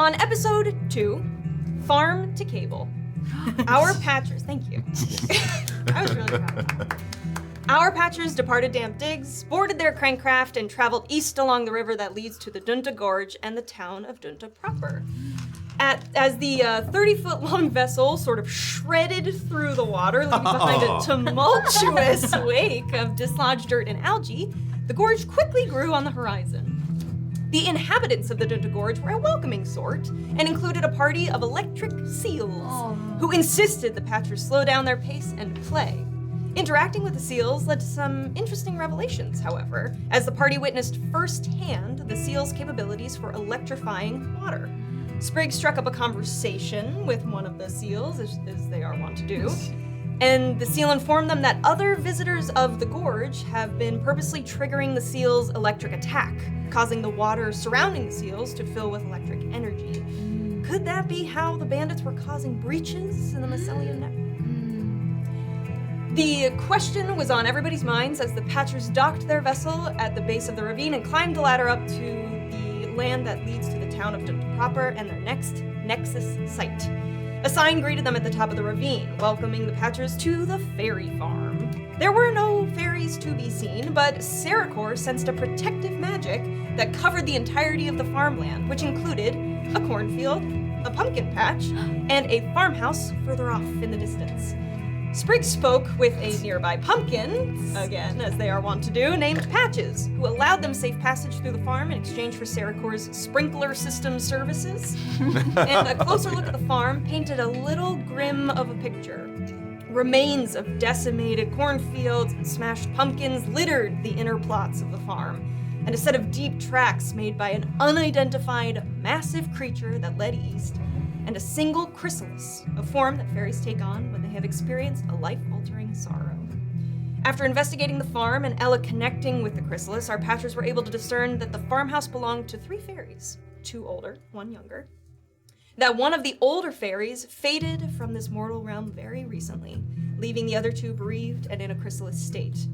On episode 2, Farm to Cable, our patchers, thank you. I was really proud. Our patchers departed Damp Digs, boarded their crankcraft, and traveled east along the river that leads to the Dunta Gorge and the town of Dunta proper. As the 30-foot-long vessel sort of shredded through the water, leaving behind a tumultuous wake of dislodged dirt and algae, the gorge quickly grew on the horizon. The inhabitants of the Dunta Gorge were a welcoming sort and included a party of electric seals who insisted the patchers slow down their pace and play. Interacting with the seals led to some interesting revelations, however, as the party witnessed firsthand the seals' capabilities for electrifying water. Sprig struck up a conversation with one of the seals, as they are wont to do, and the seal informed them that other visitors of the gorge have been purposely triggering the seals' electric attack, causing the water surrounding the seals to fill with electric energy. Could that be how the bandits were causing breaches in the mycelium network? The question was on everybody's minds as the patchers docked their vessel at the base of the ravine and climbed the ladder up to the land that leads to the town of Dunta proper and their next Nexus site. A sign greeted them at the top of the ravine, welcoming the patchers to the fairy farm. There were no fairies to be seen, but Serrecor sensed a protective magic that covered the entirety of the farmland, which included a cornfield, a pumpkin patch, and a farmhouse further off in the distance. Sprig spoke with a nearby pumpkin, again, as they are wont to do, named Patches, who allowed them safe passage through the farm in exchange for Serrecor's sprinkler system services. And a closer look at the farm painted a little grim of a picture. Remains of decimated cornfields and smashed pumpkins littered the inner plots of the farm, and a set of deep tracks made by an unidentified massive creature that led east, and a single chrysalis, a form that fairies take on when they have experienced a life-altering sorrow. After investigating the farm and Ella connecting with the chrysalis, our patchers were able to discern that the farmhouse belonged to 3 fairies, 2 older, 1 younger. That one of the older fairies faded from this mortal realm very recently, leaving the other 2 bereaved and in a chrysalis state.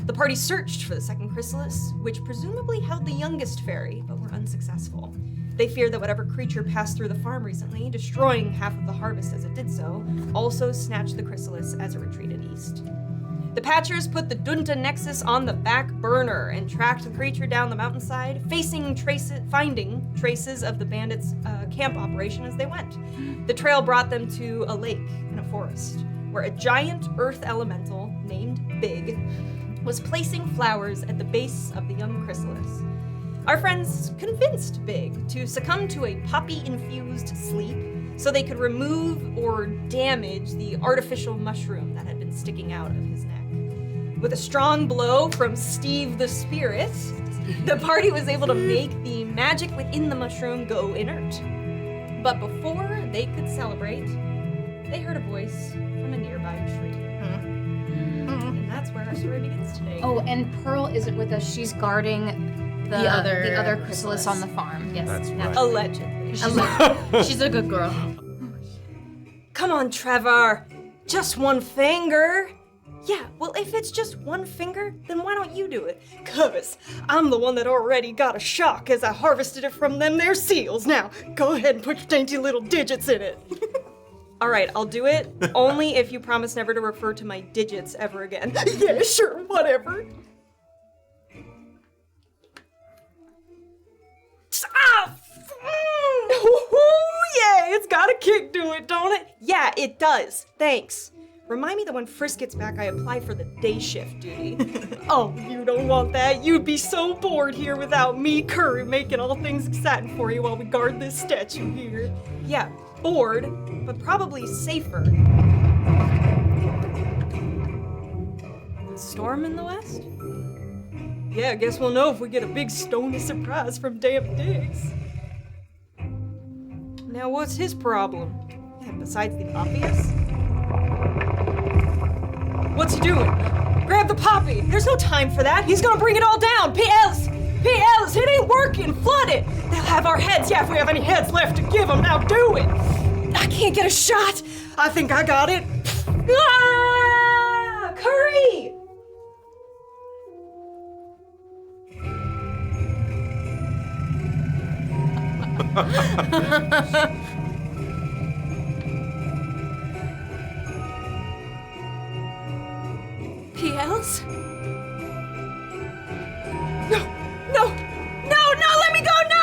The party searched for the second chrysalis, which presumably held the youngest fairy, but were unsuccessful. They feared that whatever creature passed through the farm recently, destroying half of the harvest as it did so, also snatched the chrysalis as it retreated east. The patchers put the Dunta Nexus on the back burner and tracked the creature down the mountainside, finding traces of the bandits' camp operation as they went. The trail brought them to a lake in a forest, where a giant earth elemental named Big was placing flowers at the base of the young chrysalis. Our friends convinced Big to succumb to a poppy-infused sleep so they could remove or damage the artificial mushroom that had been sticking out of his neck. With a strong blow from Steve the Spirit, the party was able to make the magic within the mushroom go inert. But before they could celebrate, they heard a voice from a nearby tree. And that's where our story begins today. Oh, and Pearl isn't with us. She's guarding the other chrysalis on the farm. Yes. That's right. Allegedly. She's a good girl. Come on, Trevor. Just one finger. Yeah, well, if it's just one finger, then why don't you do it? 'Cause I'm the one that already got a shock as I harvested it from them there seals. Now, go ahead and put your dainty little digits in it. All right, I'll do it, only if you promise never to refer to my digits ever again. Yeah, sure, whatever. Yeah, it's got a kick to it, don't it? Yeah, it does. Thanks. Remind me that when Frisk gets back, I apply for the day shift duty. Oh, you don't want that. You'd be so bored here without me, Curry, making all things exciting for you while we guard this statue here. Yeah, bored, but probably safer. Storm in the west? Yeah, I guess we'll know if we get a big stony surprise from Damp Digs. Now, what's his problem? Yeah, besides the obvious? What's he doing? Grab the poppy! There's no time for that! He's gonna bring it all down! P.S. It ain't working! Flood it! They'll have our heads, yeah, if we have any heads left to give them. Now do it! I can't get a shot! I think I got it! Ah! Curry! PLs? No, let me go, no!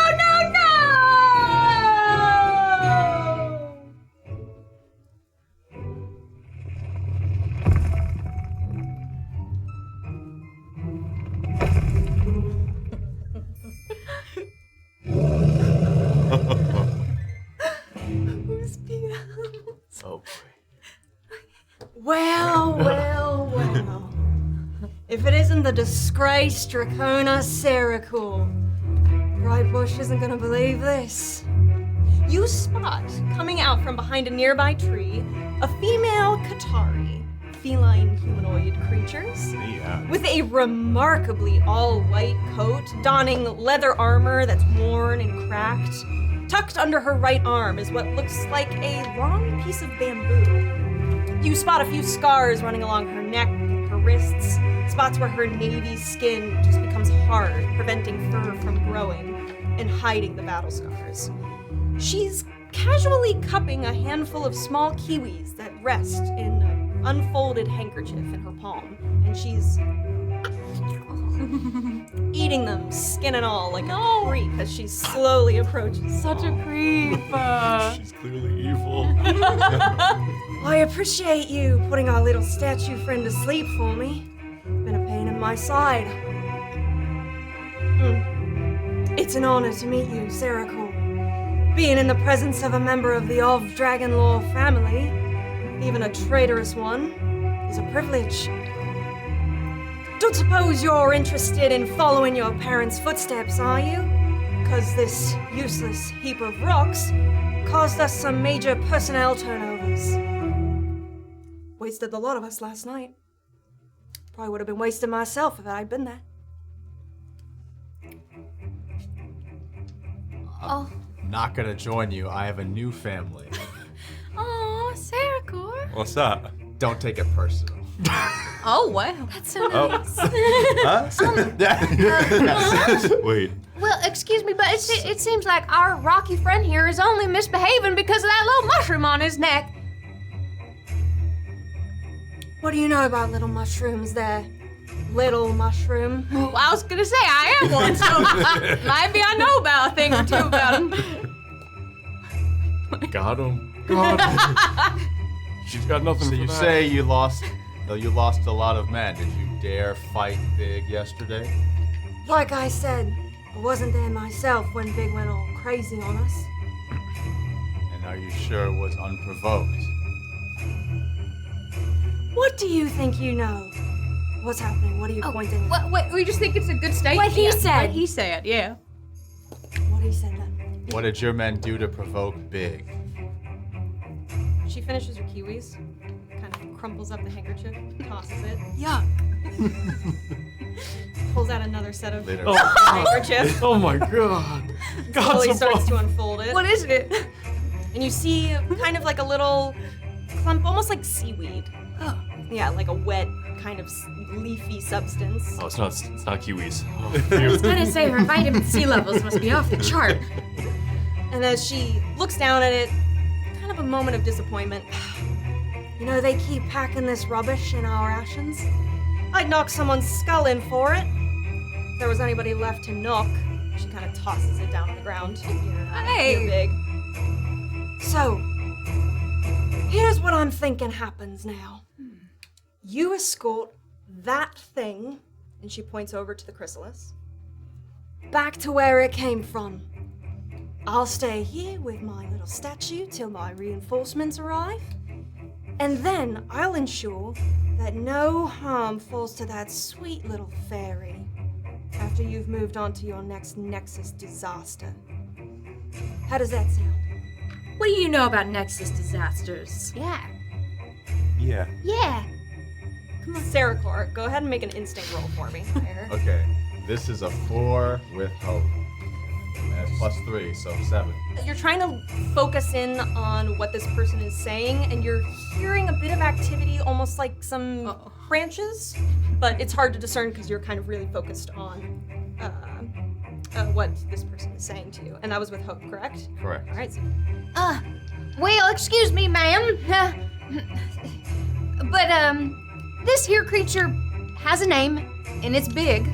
Who's PLs? Oh boy. Well. If it isn't the disgraced Dracona Serrecor. Brightbush isn't gonna believe this. You spot, coming out from behind a nearby tree, a female Qatari, feline humanoid creatures, with a remarkably all-white coat, donning leather armor that's worn and cracked. Tucked under her right arm is what looks like a long piece of bamboo. You spot a few scars running along her neck, her wrists, spots where her navy skin just becomes hard, preventing fur from growing and hiding the battle scars. She's casually cupping a handful of small kiwis that rest in an unfolded handkerchief in her palm, and she's eating them, skin and all, like a creep as she slowly approaches. Such a creep. She's clearly evil. I appreciate you putting our little statue friend to sleep for me. Been a pain in my side. It's an honor to meet you, Serrecor. Being in the presence of a member of the Of Dragonlaw family, even a traitorous one, is a privilege. Don't suppose you're interested in following your parents' footsteps, are you? 'Cause this useless heap of rocks caused us some major personnel turnovers. Wasted the lot of us last night. Probably would have been wasting myself if I'd been there. Oh. Not gonna join you. I have a new family. Aw, Serrecor. What's that? Don't take it personal. Oh, wow. That's so nice. Wait. Well, excuse me, but it seems like our rocky friend here is only misbehaving because of that little mushroom on his neck. What do you know about little mushrooms there? Little mushroom. Well, I was gonna say, I am one, so maybe I know about a thing or two about him. Got him. She's got nothing So for you that. say you lost a lot of men. Did you dare fight Big yesterday? Like I said, I wasn't there myself when Big went all crazy on us. And are you sure it was unprovoked? What do you think you know? What's happening? What are you pointing at? Wait, we just think it's a good statement. What he said. What he said, yeah. What he said then? What did your men do to provoke Big? She finishes her kiwis, kind of crumples up the handkerchief, tosses it, Yuck. pulls out another set of Later. handkerchief, Oh my god. slowly starts to unfold it. What is it? And you see kind of like a little clump, almost like seaweed. Oh. Yeah, like a wet, kind of leafy substance. Oh, it's not kiwis. I was gonna say her vitamin C levels must be off the chart. And as she looks down at it, kind of a moment of disappointment. You know, they keep packing this rubbish in our rations. I'd knock someone's skull in for it. If there was anybody left to knock, she kind of tosses it down on the ground. Hey. You're big. So, here's what I'm thinking happens now. You escort that thing, and she points over to the chrysalis, back to where it came from. I'll stay here with my little statue till my reinforcements arrive, and then I'll ensure that no harm falls to that sweet little fairy after you've moved on to your next Nexus disaster. How does that sound? What do you know about Nexus disasters? Yeah. Yeah. Yeah. Come on, Serrecor, go ahead and make an instinct roll for me. Okay, this is a 4 with hope. That's +3, so 7. You're trying to focus in on what this person is saying, and you're hearing a bit of activity, almost like some branches, but it's hard to discern because you're kind of really focused on what this person is saying to you. And that was with Hope, correct? Correct. All right. So Well, excuse me, ma'am. But this here creature has a name, and it's big.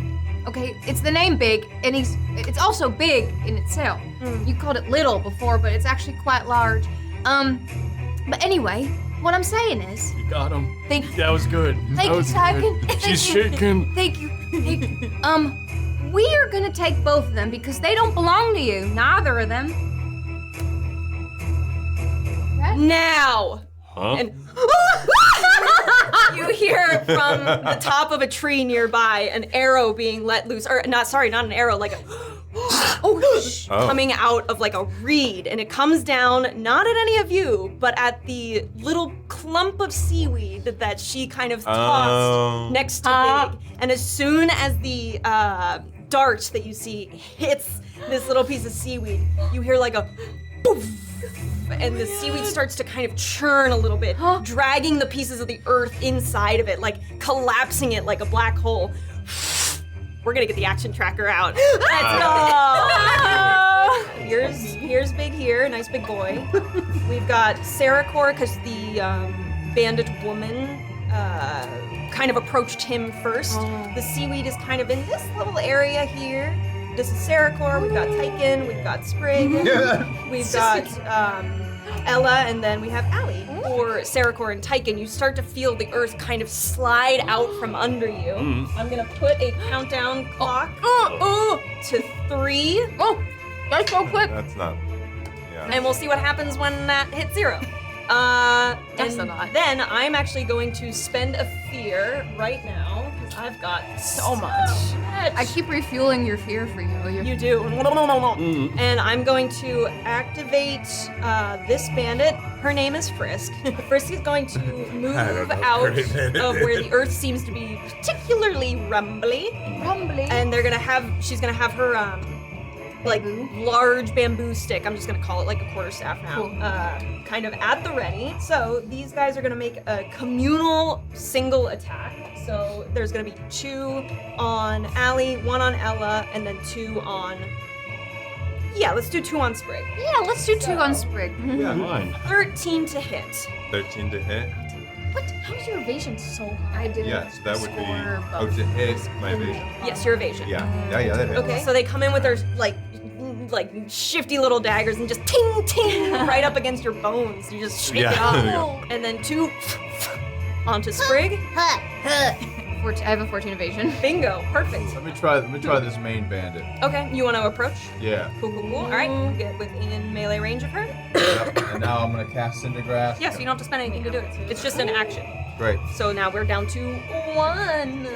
Okay, it's the name Big, and it's also big in itself. You called it little before, but it's actually quite large. But anyway, what I'm saying is, You got him. That was good. thank you, Tykan. She's shaking. Thank you. We are gonna take both of them because they don't belong to you, neither of them. now. Huh? And you hear from the top of a tree nearby an arrow being let loose, or not an arrow, like a coming out of like a reed, and it comes down not at any of you, but at the little clump of seaweed that she kind of tossed next to Big. And as soon as the dart that you see hits this little piece of seaweed, you hear like a poof, and the seaweed starts to kind of churn a little bit, dragging the pieces of the earth inside of it, like collapsing it like a black hole. We're gonna get the action tracker out. Let's go! Here's Big here, nice big boy. We've got Serrecor, because the bandit woman kind of approached him first. The seaweed is kind of in this little area here. This is Serrecor, we've got Tykan, we've got Sprig, we've got Ella, and then we have Allie. For Serrecor and Tykan, you start to feel the earth kind of slide out from under you. I'm gonna put a countdown clock to 3. Oh, that's so quick. That's not. Yeah. And we'll see what happens when that hits 0. That's and a lot. then I'm actually going to spend a fear right now, because I've got so much. I keep refueling your fear for you. You do. And I'm going to activate this bandit. Her name is Frisk. Frisk is going to move out of where the earth seems to be particularly rumbly. And she's gonna have her like large bamboo stick. I'm just gonna call it like a quarterstaff now. Kind of at the ready. So these guys are gonna make a communal single attack. So there's gonna be 2 on Allie, 1 on Ella, and then 2 on. Yeah, let's do 2 on Sprig. Yeah, let's do 2 on Sprig. Yeah. Fine. 13 to hit. 13 to hit. What? How's your evasion so high? I didn't. Yeah, so that would be. score Oh, to hit my evasion. Yes, your evasion. Yeah, that hits. Okay, so they come in with their like shifty little daggers and just ting ting right up against your bones. You just shake it off. And then 2 onto Sprig. I have a 14 evasion. Bingo, perfect. Let me try this main bandit. Okay, you want to approach? Yeah. Cool. All right, you get within melee range of her. Yep. And now I'm gonna cast Cindergrass. Yeah, so you don't have to spend anything to do it. It's just an action. Great. So now we're down to 1.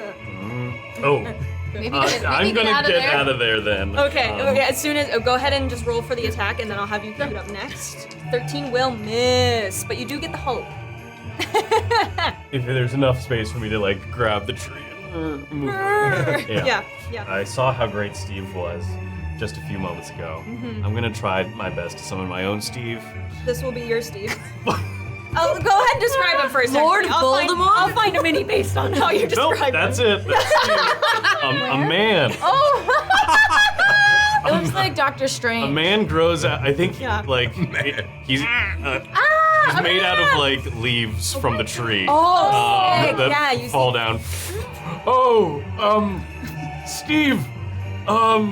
Oh. Maybe I'm gonna get out of there then. Okay, as soon as go ahead and just roll for the attack, and then I'll have you queued up next. 13 will miss, but you do get the hope. If there's enough space for me to like grab the tree and move. Yeah. I saw how great Steve was just a few moments ago. I'm gonna try my best to summon my own Steve. This will be your Steve. Oh, go ahead and describe him first. Lord Voldemort? I'll find a mini based on how you Nope, describe that's him. it. That's Steve. A man. It looks like Doctor A Strange. man grows out. I think Yeah. like he's made out of like leaves from the tree. sick. That Yeah, you fall down. Oh, Steve. Oh,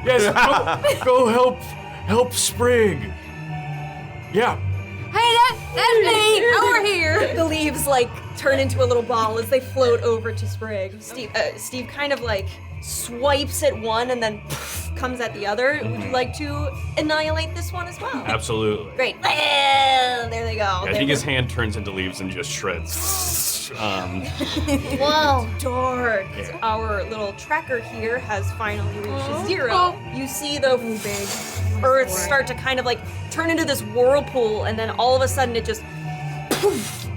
yes. Go help Sprig. Yeah. Hey, that's me over here. The leaves like turn into a little ball as they float over to Sprig. Steve kind of like swipes at one and then comes at the other. Would you like to annihilate this one as well? Absolutely. Great. Well, there they go. I think his hand turns into leaves and just shreds. Whoa. Dark. Our little tracker here has finally reached 0. You see the big earth start to kind of like turn into this whirlpool, and then all of a sudden it just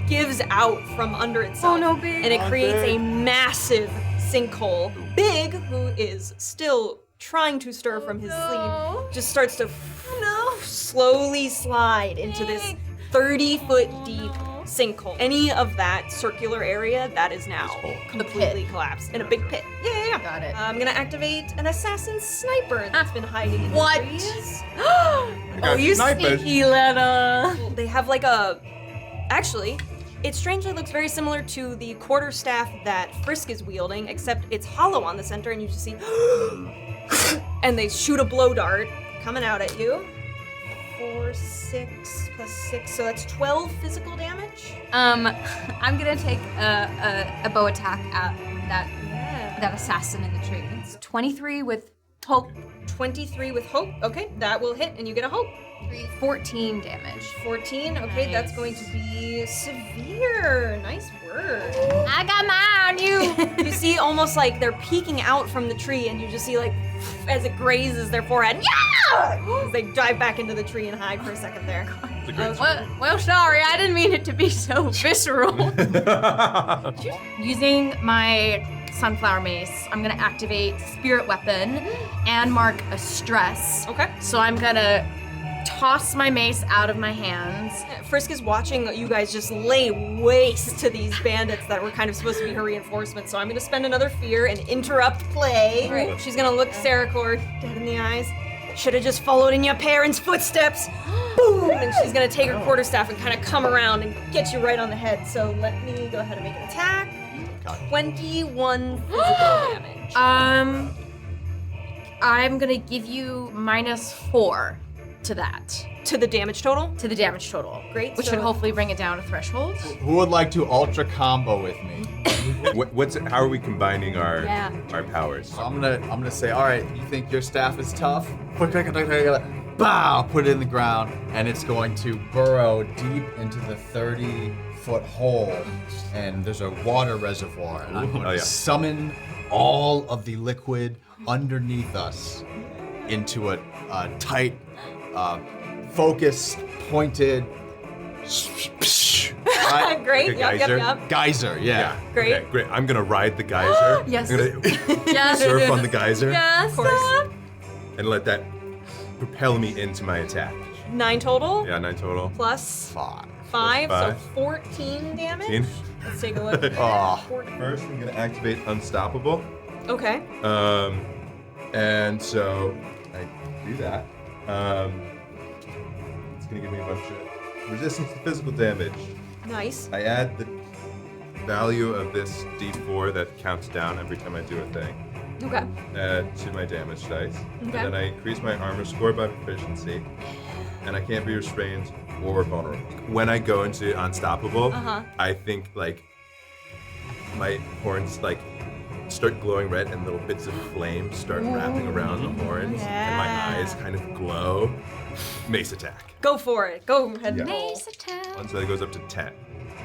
gives out from under itself. Oh no, Big. And it creates a massive sinkhole. Big, who is still trying to stir from his sleep, just starts to slowly slide into this 30-foot deep sinkhole. Any of that circular area, that is now completely collapsed in a big pit. Yeah. Got it. I'm gonna activate an assassin sniper that's been hiding in the What? trees. Oh, you sneaky little. They have like actually, it strangely looks very similar to the quarterstaff that Frisk is wielding, except it's hollow on the center and you just see and they shoot a blow dart coming out at you. 4, 6 plus 6, so that's 12 physical damage. I'm gonna take a bow attack at that assassin in the tree. It's 23 with hope. 23 with hope. Okay, that will hit, and you get a hope. 14 damage. 14. Okay, that's going to be severe. Nice work. I got my eye on you. You see, almost like they're peeking out from the tree, and you just see like as it grazes their forehead. Yeah! As they dive back into the tree and hide for a second there. It's a great Well, sorry, I didn't mean it to be so visceral. Using my sunflower mace, I'm gonna activate spirit weapon and mark a stress. Okay. So I'm gonna toss my mace out of my hands. Frisk is watching you guys just lay waste to these bandits that were kind of supposed to be her reinforcements, so I'm gonna spend another fear and interrupt play. Right. She's gonna look Serrecor dead in the eyes. Should have just followed in your parents' footsteps. Boom! And she's gonna take her quarterstaff and kind of come around and get you right on the head. So let me go ahead and make an attack. 21 physical damage. I'm gonna give you -4 to that, To the damage total. to the damage total. Great, Which so- should hopefully bring it down to threshold. Who would like to ultra combo with me? How are we combining our Yeah. our powers? So I'm gonna say, all right, you think your staff is tough? Bow, put it in the ground, and it's going to burrow deep into the 30-foot hole, and there's a water reservoir, and I'm going to summon all of the liquid underneath us into a tight, focused, pointed. Right? Great. Like a geyser? Yep. Geyser, yeah. Great. Okay, great. I'm gonna ride the geyser. Yes. I'm gonna Yes. surf on the geyser Yes. Of course. and let that propel me into my attack. 9 total. Yeah, 9 total. Plus 5. 5, so 5. 14 damage. 14. Let's take a look. Oh. First, I'm gonna activate Unstoppable. Okay. And so I do that. It's gonna give me a bunch of resistance to physical damage. Nice. I add the value of this D4 that counts down every time I do a thing Okay. to my damage dice. And Okay. then I increase my armor score by proficiency, and I can't be restrained or vulnerable. When I go into Unstoppable, I think like my horns like start glowing red and little bits of flame start wrapping around the horns, and my eyes kind of glow. Mace attack. Go for it. Go ahead and Yeah. roll. And so it goes up to 10.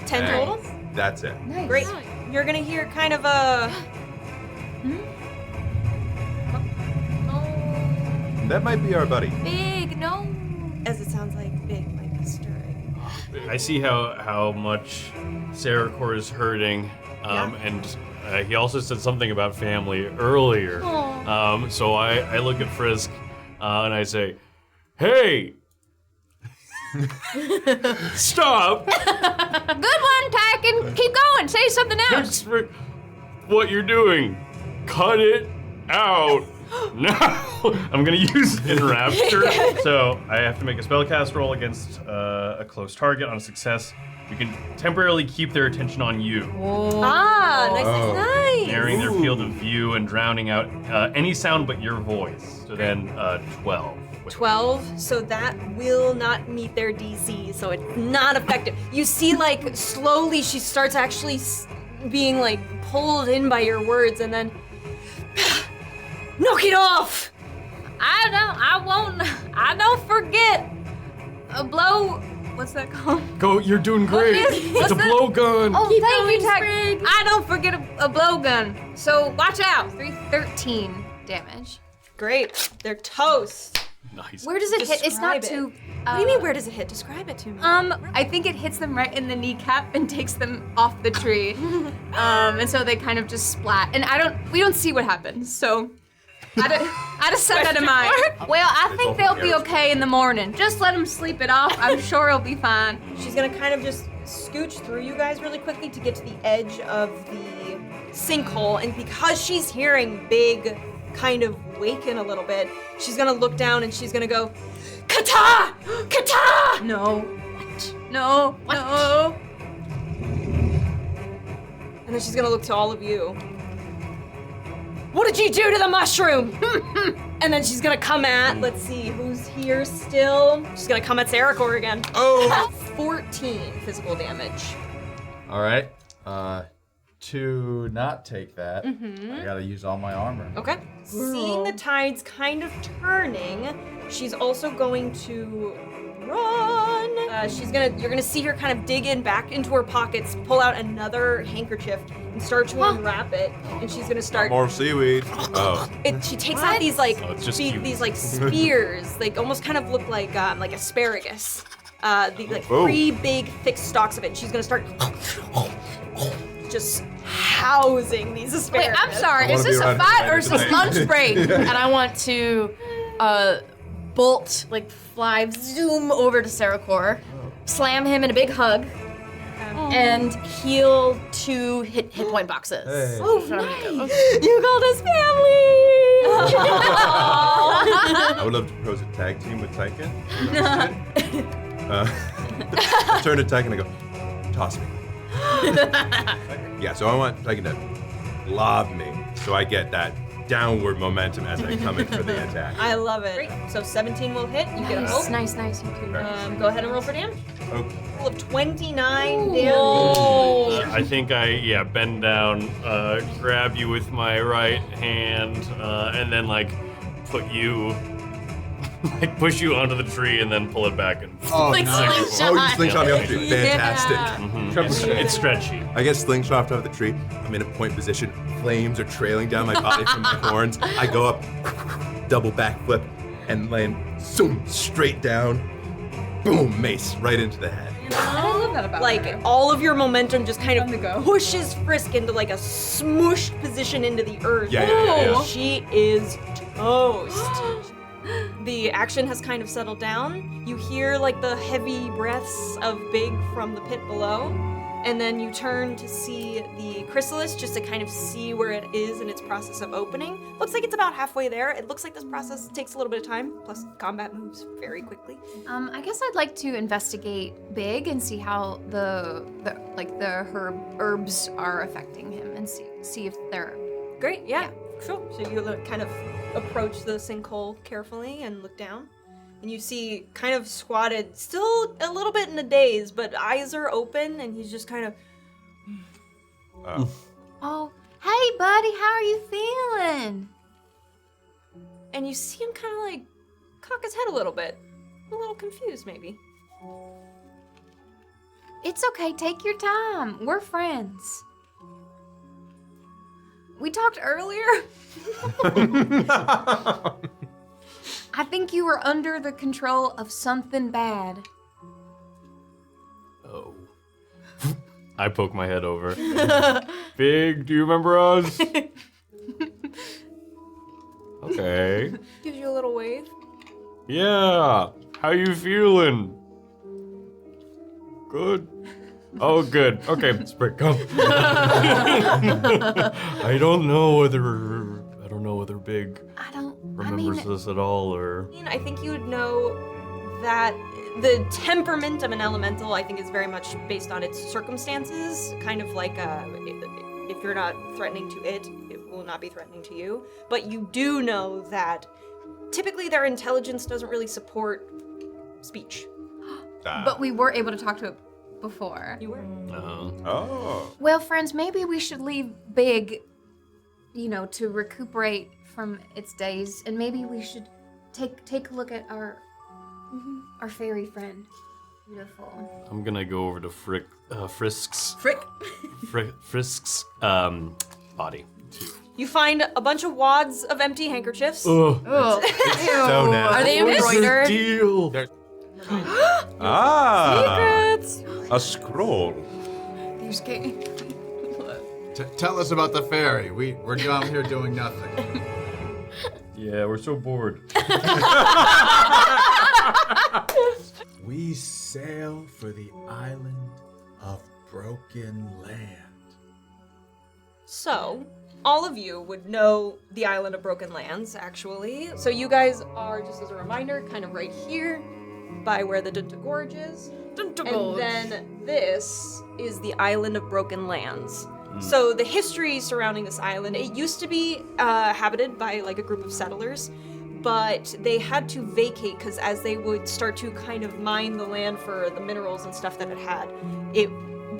10 And total. That's it. Great. You're gonna hear kind of a. That might be our buddy. Big, no. As it sounds like big might be stirring. I see how much Serrecor is hurting, and he also said something about family earlier. So I look at Frisk and I say, "Hey, stop! Good one, Tykan. Keep going. Say something else. That's what you're doing. Cut it out." Now I'm gonna use Enrapture. So I have to make a spellcast roll against a close target. On a success, you can temporarily keep their attention on you, Ah, nice. narrowing their field of view and drowning out any sound but your voice. So then 12. 12, so that will not meet their DC, so it's not effective. You see, like, slowly she starts actually being, like, pulled in by your words, and then, knock it off! I don't forget a blow. What's that called? Go, you're doing great. It's a blowgun. Oh, Keep thank you, going, Tykan. Sprig. I don't forget a blowgun. So watch out. 13 damage. Great, they're toast. Nice. Where does it hit? It's not Describe too. What do you mean, where does it hit? Describe it to me. I think it hits them right in the kneecap and takes them off the tree. And so they kind of just splat. And we don't see what happens. So I'd have set that in mind. Well, I think they'll be okay in the morning. Just let them sleep it off. I'm sure it'll be fine. She's gonna kind of just scooch through you guys really quickly to get to the edge of the sinkhole, and because she's hearing Big kind of waken a little bit, she's gonna look down and she's gonna go, Kata! Kata! No. No. No. And then she's gonna look to all of you. What did you do to the mushroom? And then she's gonna come at, let's see, who's here still? She's gonna come at Serrecor again. Oh! 14 physical damage. All right. To not take that, I gotta use all my armor. Okay. Seeing the tides kind of turning, she's also going to run. You're gonna see her kind of dig in back into her pockets, pull out another handkerchief, and start to unwrap it. And she's gonna start. More seaweed. Oh. She takes out these like it's just these like spears, like almost kind of look like asparagus. Like Oh. 3 big thick stalks of it. And she's gonna start just housing these Wait, asparagus. I'm sorry. I Is wanna this be a around fight you or is this tonight. lunch break? And I want to bolt, like fly, zoom over to Serrecor, slam him in a big hug, and heal 2 hit point boxes. Hey. Oh, nice. You called us family. I would love to propose a tag team with Tykan. I turn to Tykan and I go, toss me. Yeah, so I want Tykan to lob me so I get that downward momentum as I come in for the attack. I love it. So 17 will hit. You get a roll. Nice, you too. Go ahead and roll for damage. Okay. Roll of 29 damage. I think I bend down, grab you with my right hand, and then like put you, like push you onto the tree and then pull it back and. Oh, Like nice. slingshot. Oh, you slingshot me off the tree. Fantastic. It's stretchy. I get slingshot off the tree. I'm in a point position. Flames are trailing down my body from my horns. I go up, double backflip, and land zoom straight down. Boom, mace right into the head. I love that about Like her. all of your momentum just kind On the go. of pushes Frisk into like a smooshed position into the earth. Yeah. She is toast. The action has kind of settled down. You hear like the heavy breaths of Big from the pit below. And then you turn to see the chrysalis just to kind of see where it is in its process of opening. Looks like it's about halfway there. It looks like this process takes a little bit of time, plus combat moves very quickly. I guess I'd like to investigate Big and see how the herbs are affecting him and see if they're. Great, yeah, sure. So you kind of approach the sinkhole carefully and look down. And you see kind of squatted, still a little bit in a daze, but eyes are open and he's just kind of, Oh, hey buddy, how are you feeling? and you see him kind of like cock his head a little bit. A little confused maybe. It's okay, take your time. We're friends. We talked earlier. I think you were under the control of something bad. Oh. I poke my head over. Big, do you remember us? Okay. Gives you a little wave. Yeah. How you feeling? Good. Oh, good. Okay, Sprig, come. I don't know whether Big remembers this at all, or. I think you would know that the temperament of an elemental, I think, is very much based on its circumstances. Kind of like if you're not threatening to it, it will not be threatening to you. But you do know that typically their intelligence doesn't really support speech. But we were able to talk to it before. You were. Oh. Well, friends, maybe we should leave Big, to recuperate from its days, and maybe we should take a look at our fairy friend. Beautiful. I'm gonna go over to Frisk's body too. You find a bunch of wads of empty handkerchiefs. Oh, So nasty. Are they embroidered? deal. A scroll. You're scared. Tell us about the fairy. We're down here doing nothing. Yeah, we're so bored. We sail for the island of Broken Land. So, all of you would know the Island of Broken Lands, actually. So you guys are, just as a reminder, kind of right here by where the Dunta Gorge is. And then this is the Island of Broken Lands. So the history surrounding this island, it used to be inhabited by like a group of settlers, but they had to vacate because as they would start to kind of mine the land for the minerals and stuff that it had, it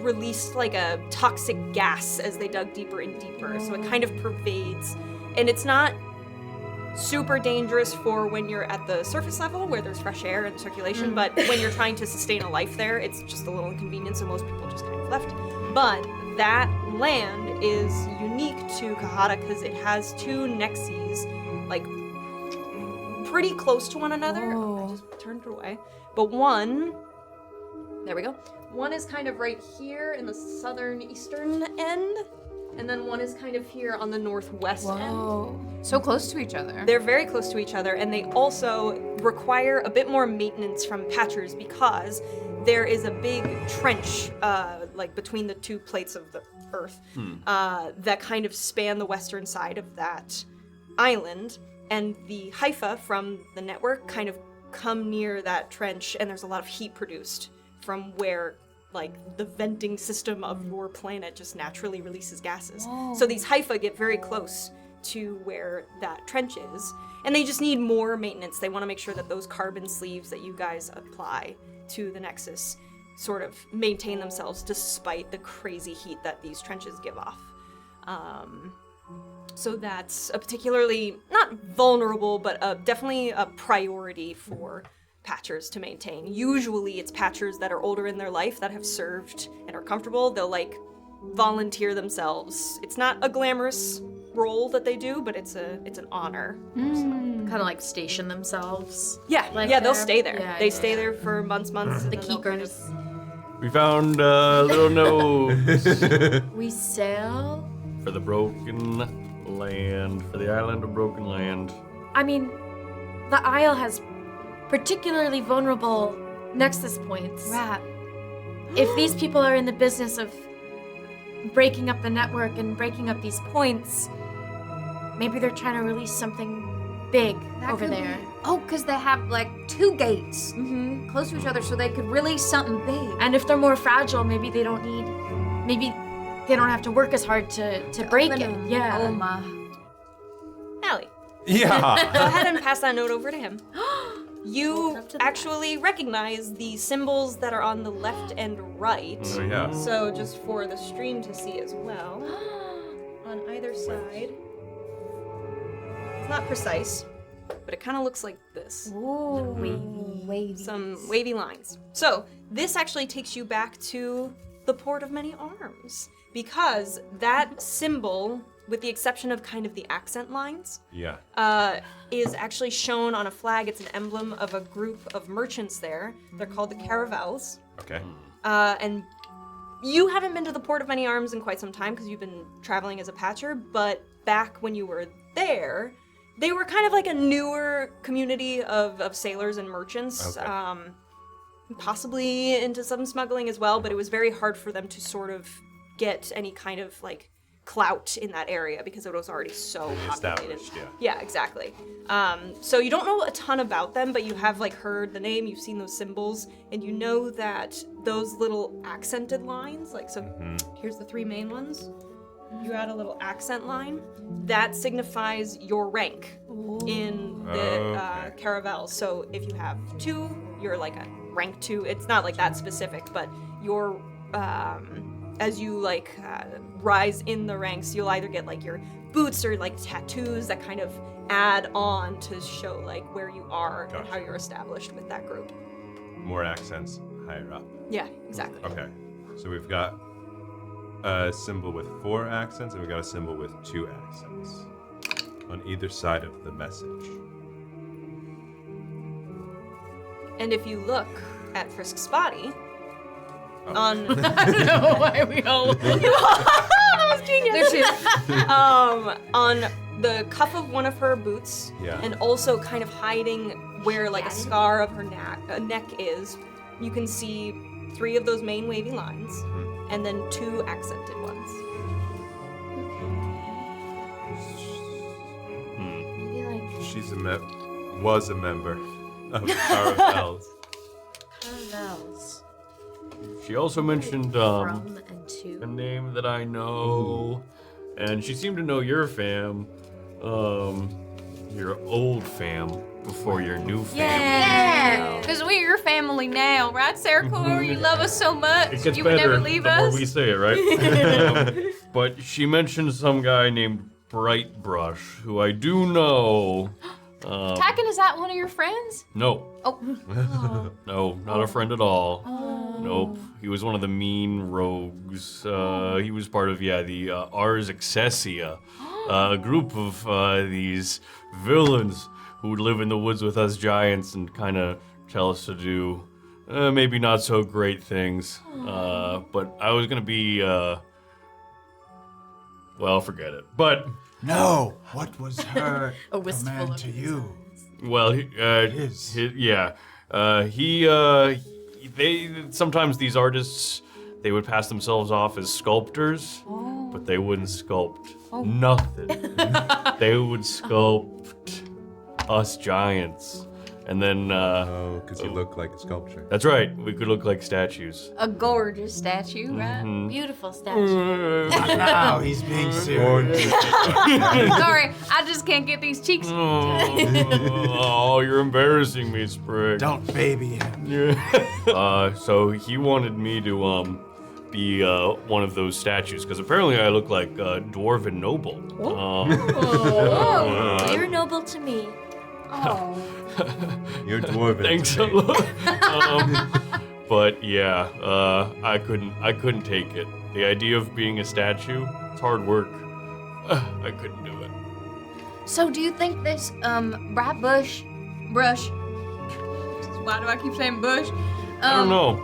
released like a toxic gas as they dug deeper and deeper. So it kind of pervades, and it's not super dangerous for when you're at the surface level where there's fresh air and circulation, but when you're trying to sustain a life there, it's just a little inconvenient, so most people just kind of left. But that land is unique to Kahata because it has two nexes, like, pretty close to one another. I just turned it away. But one, there we go. One is kind of right here in the southern eastern end, and then one is kind of here on the northwest end. So close to each other. They're very close to each other, and they also require a bit more maintenance from patchers because there is a big trench, like between the two plates of the earth, that kind of span the western side of that island, and the hypha from the network kind of come near that trench, and there's a lot of heat produced from where like the venting system of your planet just naturally releases gases. So these hypha get very close to where that trench is, and they just need more maintenance. They want to make sure that those carbon sleeves that you guys apply to the Nexus sort of maintain themselves despite the crazy heat that these trenches give off. So that's a particularly, not vulnerable, but definitely a priority for patchers to maintain. Usually it's patchers that are older in their life that have served and are comfortable. They'll like volunteer themselves. It's not a glamorous role that they do, but it's an honor. Kind of like station themselves. Yeah, Like yeah, they'll there? stay there. Yeah, they yeah, stay there for months. And The then they'll kind of- keepers. We found little notes We sail. for the Broken Land, for the Island of Broken Land. I mean, the Isle has particularly vulnerable nexus points. Rat. If these people are in the business of breaking up the network and breaking up these points, maybe they're trying to release something big over there. Oh, because they have like two gates close to each other, so they could release something big. And if they're more fragile, maybe they don't have to work as hard to break it. Yeah. Oh my. Allie, Yeah. go ahead and pass that note over to him. You up to the actually recognize the symbols that are on the left and right. Oh, yeah. So just for the stream to see as well, on either side. It's not precise, but it kind of looks like this. Wavy. Some wavy lines. So this actually takes you back to the Port of Many Arms, because that symbol, with the exception of kind of the accent lines, Yeah. is actually shown on a flag. It's an emblem of a group of merchants there. They're called the Caravels. Okay. And you haven't been to the Port of Many Arms in quite some time because you've been traveling as a patcher, but back when you were there, they were kind of like a newer community of sailors and merchants, Okay. possibly into some smuggling as well, but it was very hard for them to sort of get any kind of like clout in that area because it was already so populated. Established, yeah. Yeah, exactly. So you don't know a ton about them, but you have like heard the name, you've seen those symbols, and you know that those little accented lines, like so here's the three main ones. You add a little accent line, that signifies your rank in the Caravel. So if you have 2, you're like a rank 2. It's not like that specific, but your as you like rise in the ranks, you'll either get like your boots or like tattoos that kind of add on to show like where you are and how you're established with that group. More accents higher up. Yeah, exactly. Okay. So we've got a symbol with 4 accents, and we've got a symbol with 2 accents on either side of the message. And if you look at Frisk's body, on I don't know why we all. that was genius. On the cuff of one of her boots, Yeah. and also kind of hiding where like a scar of her neck is, you can see 3 of those main wavy lines, and then 2 accented ones. Maybe like She's was a member of Caravels. caravels. She also mentioned From and a to. name that I know, and she seemed to know your fam, your old fam before your new fam. Yeah, because we're your family now, right, Serrecor? You love us so much. It gets you would better never the leave more us. we say it, right? But she mentioned some guy named Brightbrush, who I do know. Tykan, is that one of your friends? No, Oh. no, not a friend at all. Nope. He was one of the mean rogues. He was part of, the Ars Excessia, a group of these villains who would live in the woods with us giants and kind of tell us to do maybe not so great things. But I was going to be, well, forget it. But, No, what was her A wistful command look to in his you? well, His. They sometimes these artists, they would pass themselves off as sculptors, but they wouldn't sculpt nothing. They would sculpt us giants, and then Oh, because you look like a sculpture. that's right, we could look like statues. A gorgeous statue, right? Mhm. Beautiful statue. Now he's being serious. Sorry, I just can't get these cheeks. Oh, you're embarrassing me, Sprig. Don't baby him. So he wanted me to be one of those statues because apparently I look like a dwarven noble. You're noble to me. Oh. You're dwarven. Thanks to a me. lot. But yeah, I couldn't take it. The idea of being a statue, it's hard work. I couldn't do it. So do you think this bright brush? Why do I keep saying bush? I don't know.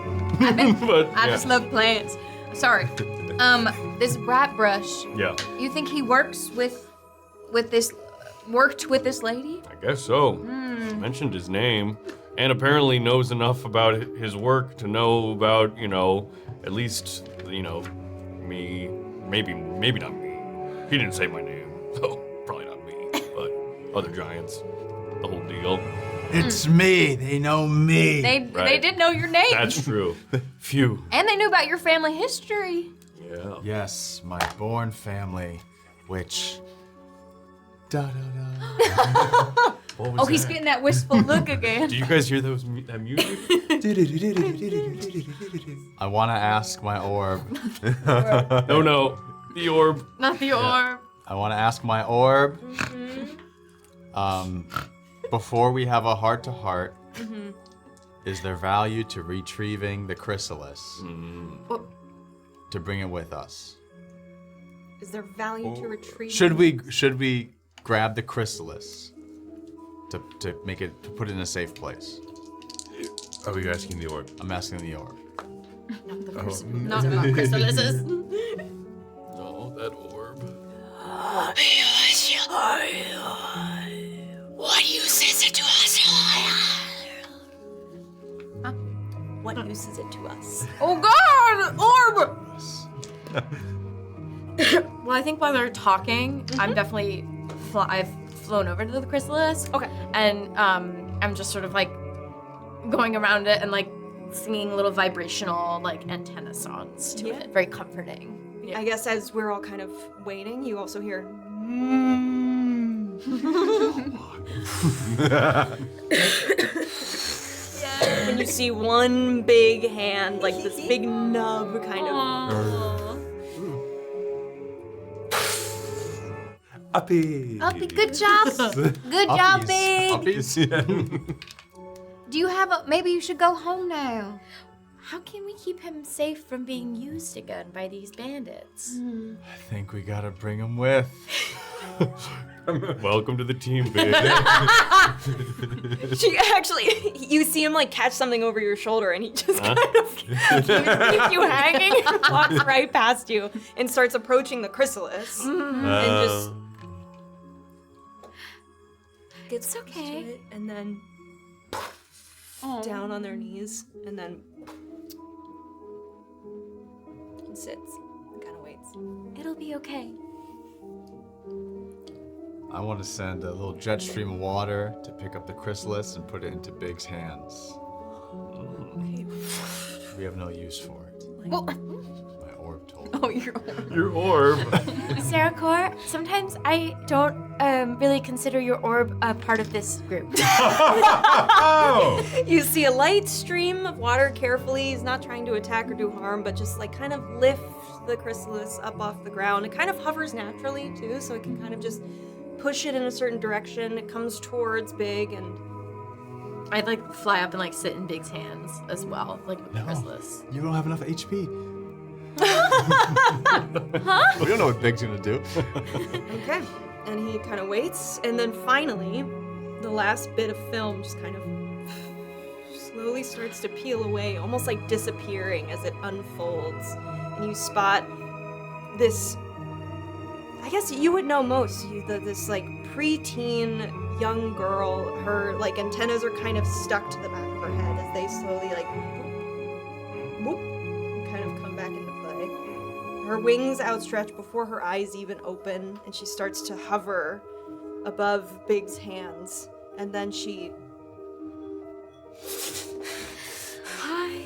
But I yeah. just love plants. Sorry. This bright brush. Yeah, You think he worked with this lady? I guess so. Mentioned his name, and apparently knows enough about his work to know about, at least, me. Maybe not me. He didn't say my name, so probably not me. But other giants, the whole deal. It's me. They know me. They Right. did know your name. That's true. Phew. And they knew about your family history. Yeah. Yes, my born family, which. Da da What was Oh, he's that? getting that wistful look again. Do you guys hear that music? da. I want to ask my orb. No, the orb. Not the orb. I want to ask my orb. Before we have a heart-to-heart, is there value to retrieving the chrysalis to bring it with us? Is there value to retrieve? Should we grab the chrysalis to put it in a safe place? Are you asking the orb? I'm asking the orb. Not about chrysalises. No, that orb. What use is it to us? What use is it to us? Oh God, orb! Well, I think while they're talking, I'm definitely I've flown over to the chrysalis. Okay. And I'm just sort of like going around it and like singing little vibrational like antenna songs to it. Very comforting. I guess as we're all kind of waiting, you also hear. When you see one big hand, like this big nub kind of. Uppy. Uppy, good job. Good job, Big. Uppies? Do you have maybe you should go home now. How can we keep him safe from being used again by these bandits? I think we gotta bring him with. Welcome to the team, baby. She actually, you see him like catch something over your shoulder, and he just kind of keeps you hanging, walks right past you, and starts approaching the chrysalis, and just gets It's close okay. to it, and then down on their knees, and then sits and kind of waits. It'll be okay. I want to send a little jet stream of water to pick up the chrysalis and put it into Big's hands. Okay. We have no use for it. Well, My orb told me. oh, you're old. Your orb. Serrecor, sometimes I don't really consider your orb a part of this group. Oh! You see a light stream of water carefully. He's not trying to attack or do harm, but just like kind of lift the chrysalis up off the ground. It kind of hovers naturally too, so it can kind of just push it in a certain direction. It comes towards Big, and I'd like fly up and like sit in Big's hands as well, like with the chrysalis. You don't have enough HP. We don't know what Big's gonna do. okay. And he kind of waits, and then finally, the last bit of film just kind of slowly starts to peel away, almost like disappearing as it unfolds. And you spot this, I guess you would know most, this like preteen young girl. Her like antennas are kind of stuck to the back of her head as they slowly like whoop, and kind of come back into play. Her wings outstretch before her eyes even open, and she starts to hover above Big's hands. And then she Hi.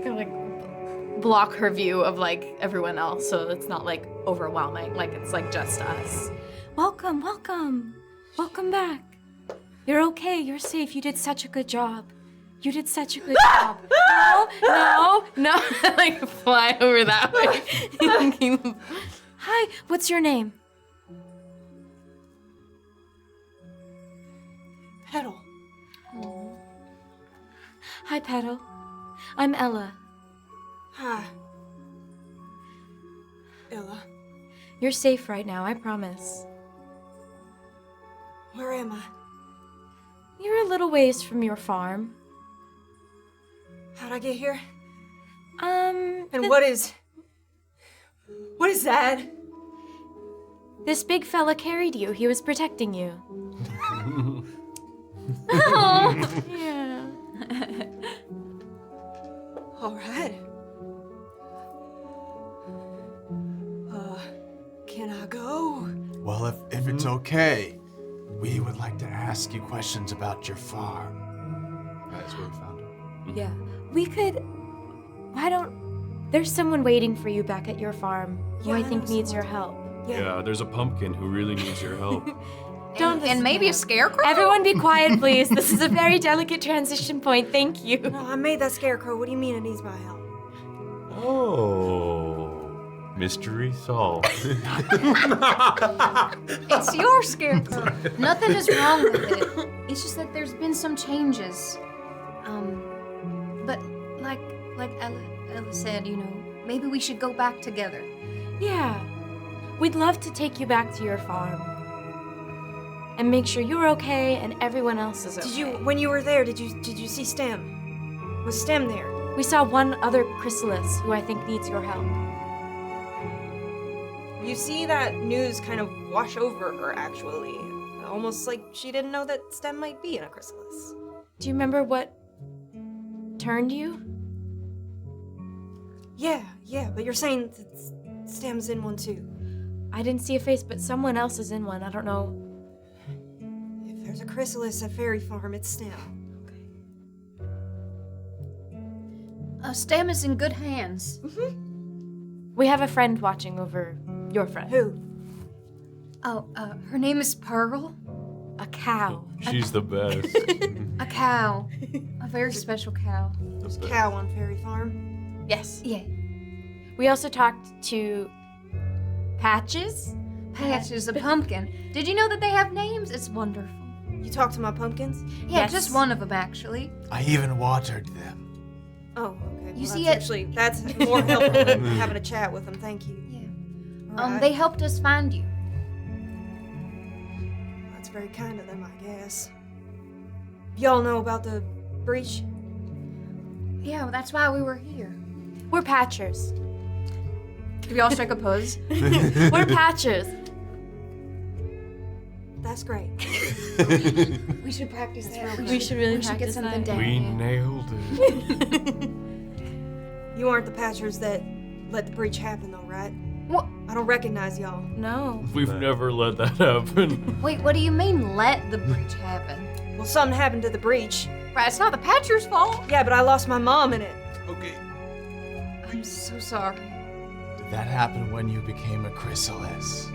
Gonna like block her view of like everyone else, so it's not like overwhelming. Like it's like just us. Welcome back. You're okay. You're safe. You did such a good job. No. Like fly over that way. Hi. What's your name? Petal. Hi, Petal. I'm Ella. Hi. Ella, You're safe right now, I promise. where am I? You're a little ways from your farm. How'd I get here? And And what is that? This big fella carried you. He was protecting you. Oh, yeah. All right. Can I go? Well, if it's okay, we would like to ask you questions about your farm. That's where we found it. Yeah. We could. Why don't. There's someone waiting for you back at your farm who Yeah, I I think know needs your someone. help. Yeah, there's a pumpkin who really needs your help. And maybe a scarecrow? Everyone be quiet, please. This is a very delicate transition point. Thank you. No, I made that scarecrow. What do you mean it needs my help? Oh, mystery solved. It's your scarecrow. Nothing is wrong with it. It's just that there's been some changes. But like Ella said, maybe we should go back together. Yeah. We'd love to take you back to your farm. And make sure you're okay and everyone else is okay. When you were there, did you see Stem? Was Stem there? We saw one other chrysalis who I think needs your help. You see that news kind of wash over her, actually. Almost like she didn't know that Stem might be in a chrysalis. Do you remember what turned you? Yeah, but you're saying that Stem's in one too. I didn't see a face, but someone else is in one. I don't know. If there's a chrysalis at Fairy Farm, it's Stem. Stem is in good hands. We have a friend watching over your friend. Who? Oh, her name is Pearl. A cow. She's the best. A cow. A very special cow. There's a cow on Fairy Farm. Yes. Yeah. We also talked to Patches. Patch is a pumpkin. Did you know that they have names? It's wonderful. You talked to my pumpkins? Yeah, Yes. just one of them, actually. I even watered them. Oh, okay. You Well, see that's it- that's more helpful than having a chat with them. Thank you. Yeah. All right. They helped us find you. That's very kind of them, I guess. Y'all know about the breach? Yeah, well, that's why we were here. We're Patchers. Did we all strike a pose? We're Patchers. That's great. We should practice that. We should really we should get practice something that. down. We nailed it. You aren't the Patchers that let the breach happen, though, right? What? I don't recognize y'all. No. We've never let that happen. Wait, what do you mean let the breach happen? Well, something happened to the breach. Right, it's not the Patcher's fault. Yeah, but I lost my mom in it. Okay. I'm so sorry. Did that happen when you became a chrysalis?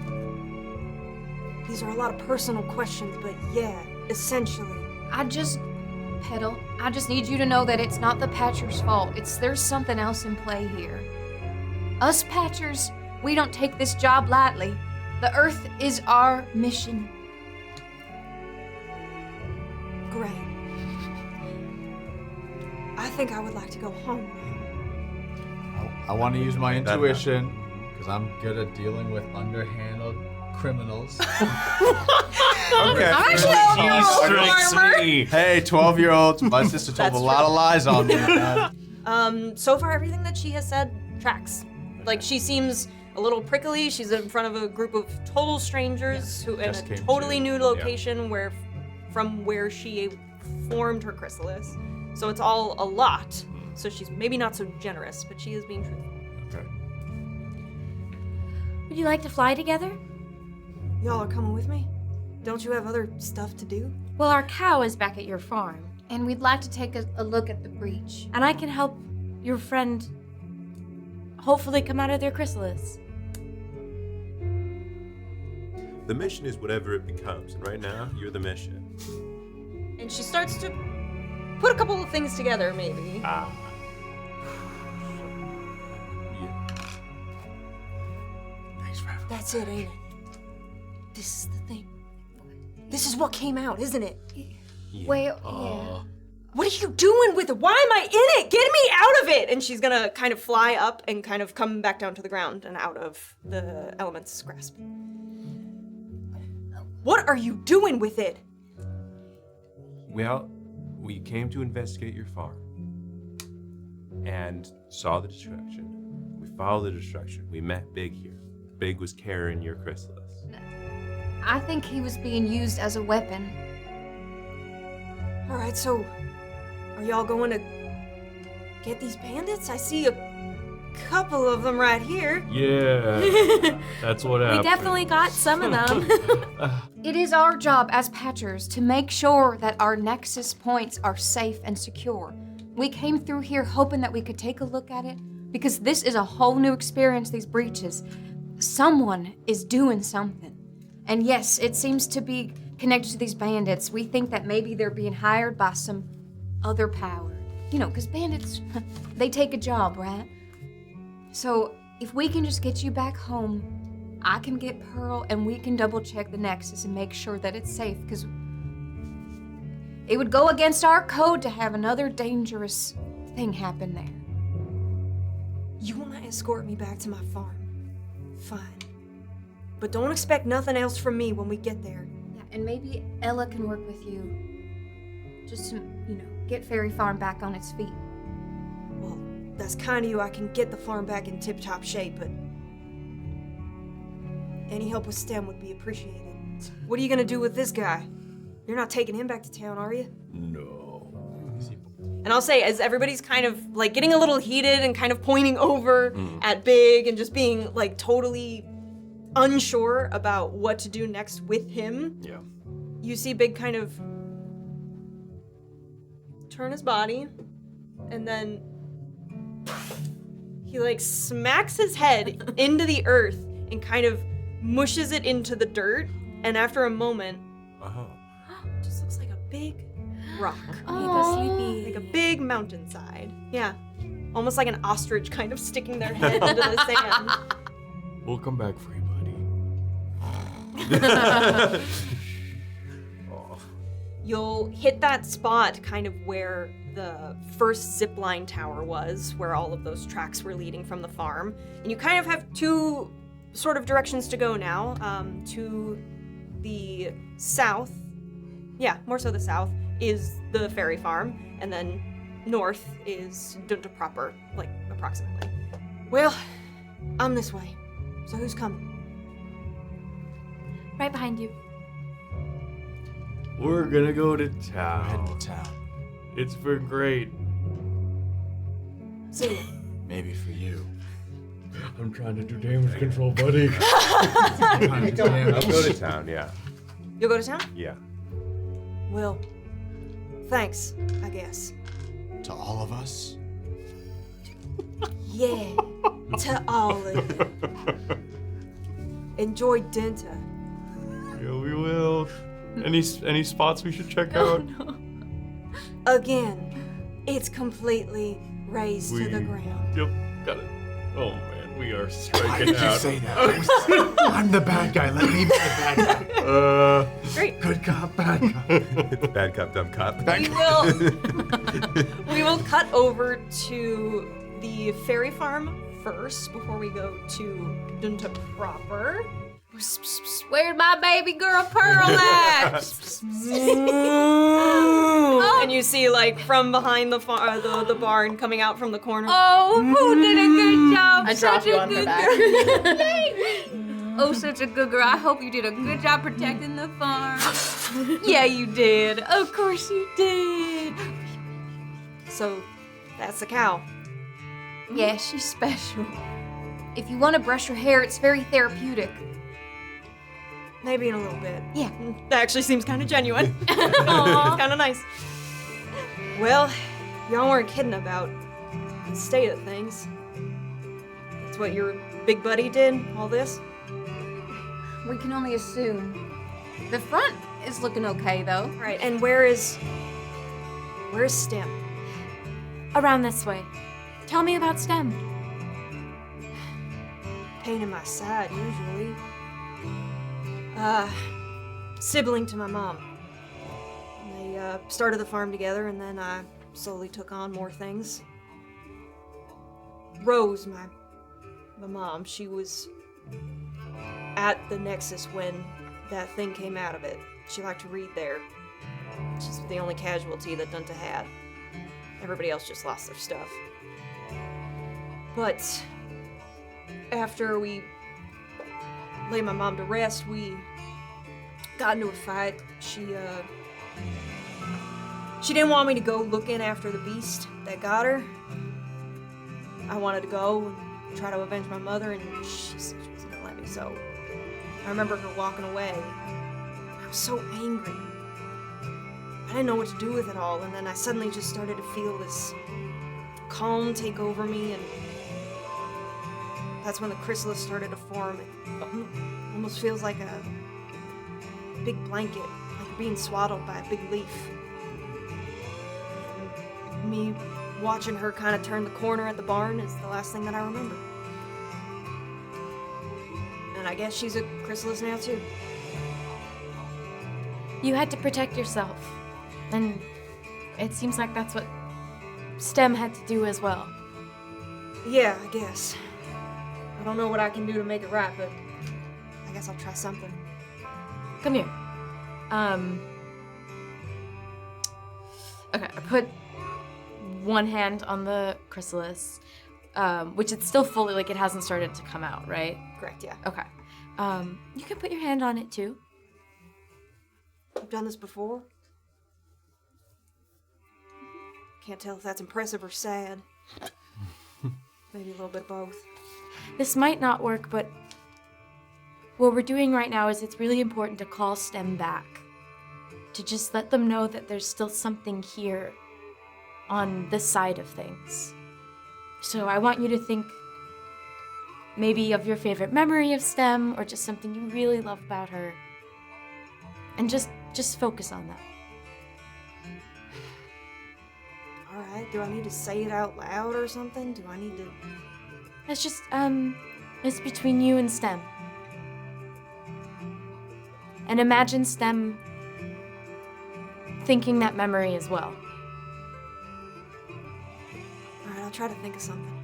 These are a lot of personal questions, but yeah, essentially. Petal, I just need you to know that it's not the Patcher's fault. There's something else in play here. Us Patchers, we don't take this job lightly. The Earth is our mission. Great. I think I would like to go home. I want to use my That intuition because I'm good at dealing with underhanded criminals. Okay. He strikes me. Hey, 12-year-olds, my sister told That's a lot of lies on me. So far everything that she has said tracks. Like, she seems a little prickly. She's in front of a group of total strangers who in just a came totally to. new location from where she formed her chrysalis. So it's all a lot. So she's maybe not so generous, but she is being truthful. Okay. Would you like to fly together? Y'all are coming with me? Don't you have other stuff to do? Well, our cow is back at your farm, And we'd like to take a look at the breach. and I can help your friend hopefully come out of their chrysalis. The mission is whatever it becomes, and right now, you're the mission. And she starts to put a couple of things together, maybe. Yeah. That's it, ain't it? This is the thing. This is what came out, isn't it? Well, yeah. What are you doing with it? Why am I in it? Get me out of it! And she's gonna kind of fly up and kind of come back down to the ground and out of the element's grasp. What are you doing with it? Well, we came to investigate your farm and saw the destruction. We followed the destruction. We met Big here. Big was carrying your chrysalis. I think he was being used as a weapon. All right, so are y'all going to get these bandits? I see a couple of them right here. Yeah, that's what happened. We definitely got some of them. It is our job as Patchers to make sure that our nexus points are safe and secure. We came through here hoping that we could take a look at it because this is a whole new experience, these breaches. Someone is doing something. And yes, it seems to be connected to these bandits. We think that maybe they're being hired by some other power. You know, because bandits, they take a job, right? So if we can just get you back home, I can get Pearl and we can double check the Nexus and make sure that it's safe, because it would go against our code to have another dangerous thing happen there. You want to escort me back to my farm? Fine. But don't expect nothing else from me when we get there. Yeah, and maybe Ella can work with you just to, get Fairy Farm back on its feet. Well, that's kind of you. I can get the farm back in tip-top shape, but any help with STEM would be appreciated. What are you gonna do with this guy? You're not taking him back to town, are you? No. And I'll say, as everybody's kind of like getting a little heated and kind of pointing over at Big and just being like totally unsure about what to do next with him, Yeah. you see Big kind of turn his body, and then he like smacks his head into the earth and kind of mushes it into the dirt, and after a moment, it just looks like a big rock. Like a big mountainside. Yeah. Almost like an ostrich kind of sticking their head into the sand. We'll come back for you, buddy. You'll hit that spot kind of where the first zipline tower was, where all of those tracks were leading from the farm. And you kind of have two sort of directions to go now. To the south, more so the south, is the fairy farm, and then north is Dunta proper, like approximately. Well, I'm this way. So who's coming? Right behind you. We're gonna go to Heading town. to town. It's been great. See ya. Maybe for you. I'm trying to do damage control, buddy. I'll go to town, yeah. You'll go to town? Yeah. Well, thanks, I guess. To all of us. Yeah, to all of you. Enjoy Denta. Yeah, we will. Any spots we should check out? Again, it's completely razed to the ground. Yep, got it. Oh man, we are Why striking did you out. say that? I'm the bad guy. Let me be the bad guy. Great. Good cop, bad cop. Bad cop, dumb cop. We will cut over to the fairy farm first before we go to Dunta proper. Where's my baby girl Pearl at? And you see, like, from behind the barn coming out from the corner. Oh, who did a good job? I drop you on her back. Oh, such a good girl. I hope you did a good job protecting the farm. Yeah, you did. Of course you did. So, that's the cow. Yeah, she's special. If you want to brush her hair, it's very therapeutic. Maybe in a little bit. Yeah. That actually seems kind of genuine. It's kind of nice. Well, y'all weren't kidding about the state of things. That's what your big buddy did, all this? We can only assume. The front is looking okay, though. Right, and where's Stem? Around this way. Tell me about STEM. Pain in my side, usually. Sibling to my mom. They started the farm together, and then I slowly took on more things. Rose, my mom, she was at the Nexus when that thing came out of it. She liked to read there. She's the only casualty that Dunta had. Everybody else just lost their stuff. But after we laid my mom to rest, we got into a fight. She didn't want me to go looking after the beast that got her. I wanted to go and try to avenge my mother, and she wasn't gonna let me, so I remember her walking away. I was so angry. I didn't know what to do with it all, and then I suddenly just started to feel this calm take over me, and that's when the chrysalis started to form. It almost feels like a big blanket, like you're being swaddled by a big leaf. And me watching her kind of turn the corner at the barn is the last thing that I remember. And I guess she's a chrysalis now too. You had to protect yourself. And it seems like that's what STEM had to do as well. Yeah, I guess. I don't know what I can do to make it right, but I guess I'll try something. Come here. Okay, I put one hand on the chrysalis, which it's still fully, like, it hasn't started to come out, right? Correct, yeah. Okay. You can put your hand on it too. I've done this before. Can't tell if that's impressive or sad. Maybe a little bit of both. This might not work, but what we're doing right now is it's really important to call STEM back. To just let them know that there's still something here on this side of things. So I want you to think maybe of your favorite memory of STEM, or just something you really love about her. And just focus on that. Alright, do I need to say it out loud or something? Do I need to... It's just, it's between you and STEM. And imagine STEM thinking that memory as well. Alright, I'll try to think of something.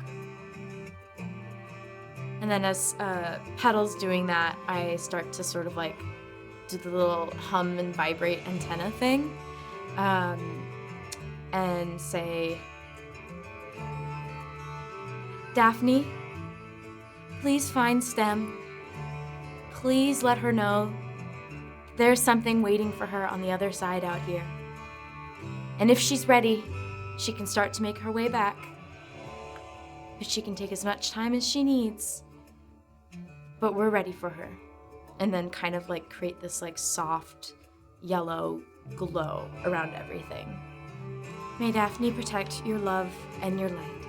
And then as Petal's doing that, I start to sort of like do the little hum and vibrate antenna thing. And say, Daphne, please find STEM. Please let her know there's something waiting for her on the other side out here. And if she's ready, she can start to make her way back. But she can take as much time as she needs. But we're ready for her. And then kind of like create this like soft yellow glow around everything. May Daphne protect your love and your light.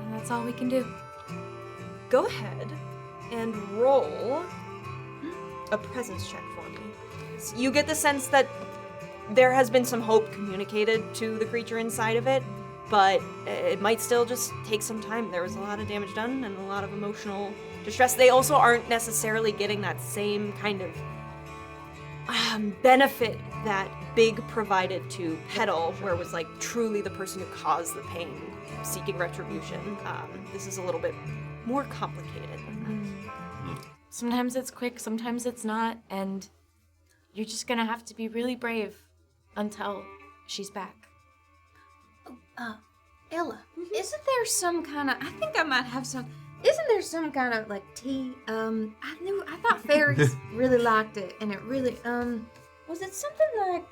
And that's all we can do. Go ahead and roll a presence check for me. You get the sense that there has been some hope communicated to the creature inside of it, but it might still just take some time. There was a lot of damage done and a lot of emotional distress. They also aren't necessarily getting that same kind of benefit that Big provided to Petal, where it was like truly the person who caused the pain, seeking retribution. This is a little bit more complicated than that. Sometimes it's quick, sometimes it's not, and you're just gonna have to be really brave until she's back. Ella, isn't there some kind of, I think I might have some, isn't there some kind of like tea? I thought fairies really liked it, and it really, was it something like,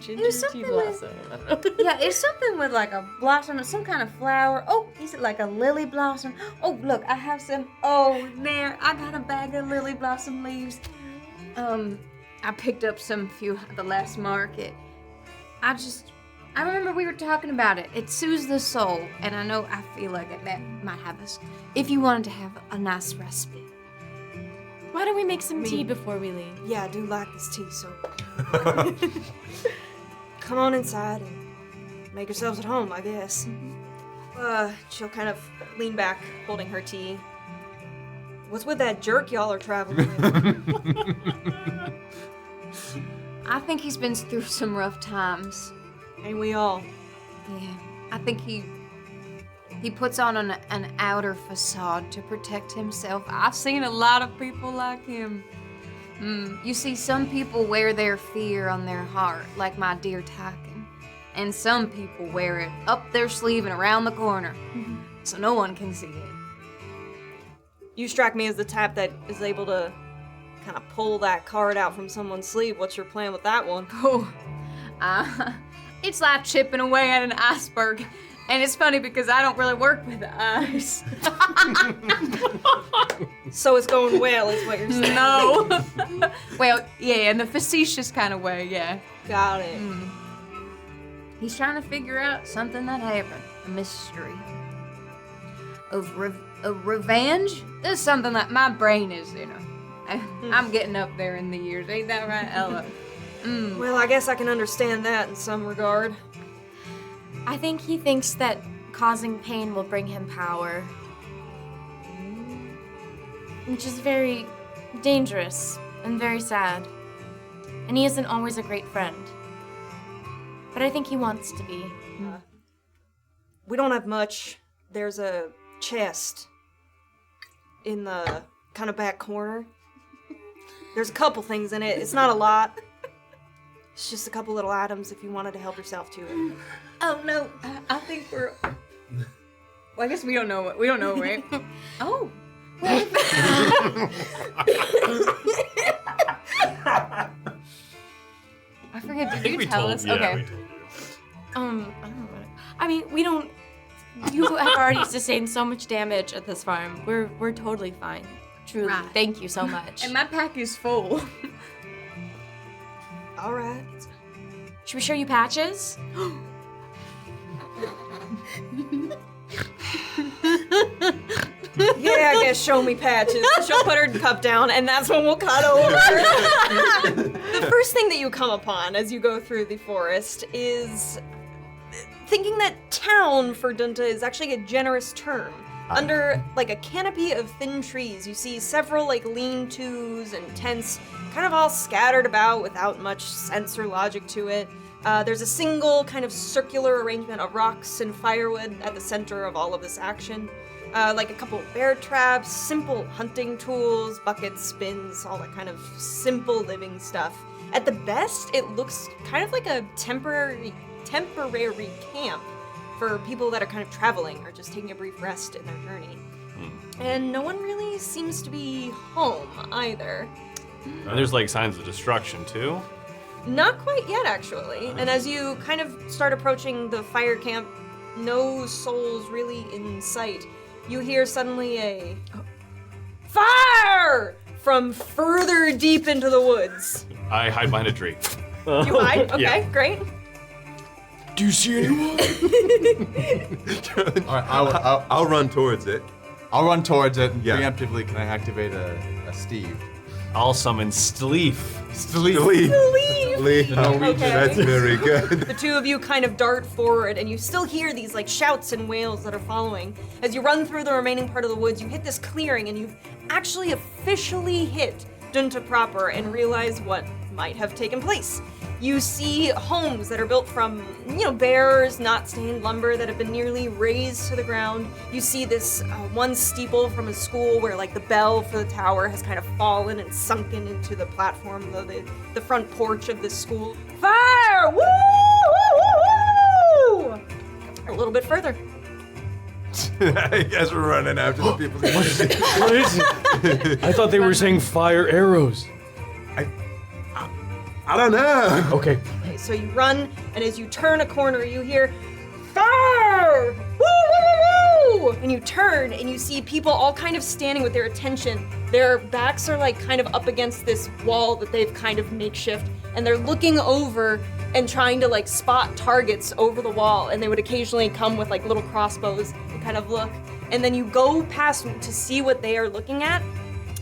it was something with, yeah, it's something with like a blossom, some kind of flower. Oh, is it like a lily blossom? Oh, look, I have some, there, I got a bag of lily blossom leaves. I picked up some few at the last market. I remember we were talking about it. It soothes the soul, and I feel like that might have us, if you wanted to have a nice respite. Why don't we make some tea before we leave? Yeah, I do like this tea, so come on inside and make yourselves at home, I guess. She'll kind of lean back, holding her tea. What's with that jerk y'all are traveling with? I think he's been through some rough times. Ain't we all? Yeah, I think he puts on an outer facade to protect himself. I've seen a lot of people like him. You see, some people wear their fear on their heart, like my dear Tykan. And some people wear it up their sleeve and around the corner, so no one can see it. You strike me as the type that is able to kind of pull that card out from someone's sleeve. What's your plan with that one? It's like chipping away at an iceberg. And it's funny because I don't really work with ice. So it's going well, is what you're saying? No. Well, yeah, in the facetious kind of way, yeah. Got it. He's trying to figure out something that happened. A mystery. Of revenge? There's something that my brain is, I'm getting up there in the years. Ain't that right, Ella? Well, I guess I can understand that in some regard. I think he thinks that causing pain will bring him power. Which is very dangerous and very sad. And he isn't always a great friend. But I think he wants to be. We don't have much. There's a chest in the kind of back corner. There's a couple things in it. It's not a lot. It's just a couple little items if you wanted to help yourself to it. Oh, no. I think we're... Well, I guess we don't know, right? Oh. Well, I forget, did you tell us? Yeah, Okay. we told you. I don't know. I mean, we don't... You have already sustained so much damage at this farm. We're totally fine. Truly. Right. Thank you so much. And my pack is full. All right. Should we show you patches? Yeah, I guess show me patches. She'll put her cup down, and that's when we'll cut over. The first thing that you come upon as you go through the forest is thinking that town for Dunta is actually a generous term. Under like a canopy of thin trees, you see several like lean-tos and tents kind of all scattered about without much sense or logic to it. There's a single kind of circular arrangement of rocks and firewood at the center of all of this action. Like a couple of bear traps, simple hunting tools, buckets, spins, all that kind of simple living stuff. At the best, it looks kind of like a temporary camp for people that are kind of traveling or just taking a brief rest in their journey. And no one really seems to be home either. And there's like signs of destruction too. Not quite yet, actually. And as you kind of start approaching the fire camp, no souls really in sight. You hear suddenly a fire from further deep into the woods. I hide behind a tree. You hide? Okay, Yeah. great. Do you see anyone? All right, I'll run towards it. I'll run towards it. And Yeah. Preemptively, can I activate a Steve? I'll summon Sleef. Leave. Leave. Norwegian. Okay. That's very good. The two of you kind of dart forward, and you still hear these like shouts and wails that are following. As you run through the remaining part of the woods, you hit this clearing, and you've actually officially hit Dunta proper and realize what might have taken place. You see homes that are built from, bears, not stained lumber that have been nearly razed to the ground. You see this one steeple from a school where like the bell for the tower has kind of fallen and sunken into the platform, the front porch of this school. Fire! Woo! Woo! Woo! Woo! A little bit further. I guess we're running after the people. What is it? I thought they were saying fire arrows. I don't know. Okay. Okay, so you run, and as you turn a corner, you hear fire! Woo, woo, woo, woo! And you turn, and you see people all kind of standing with their attention. Their backs are like kind of up against this wall that they've kind of makeshift, and they're looking over and trying to like spot targets over the wall. And they would occasionally come with like little crossbows and kind of look. And then you go past to see what they are looking at,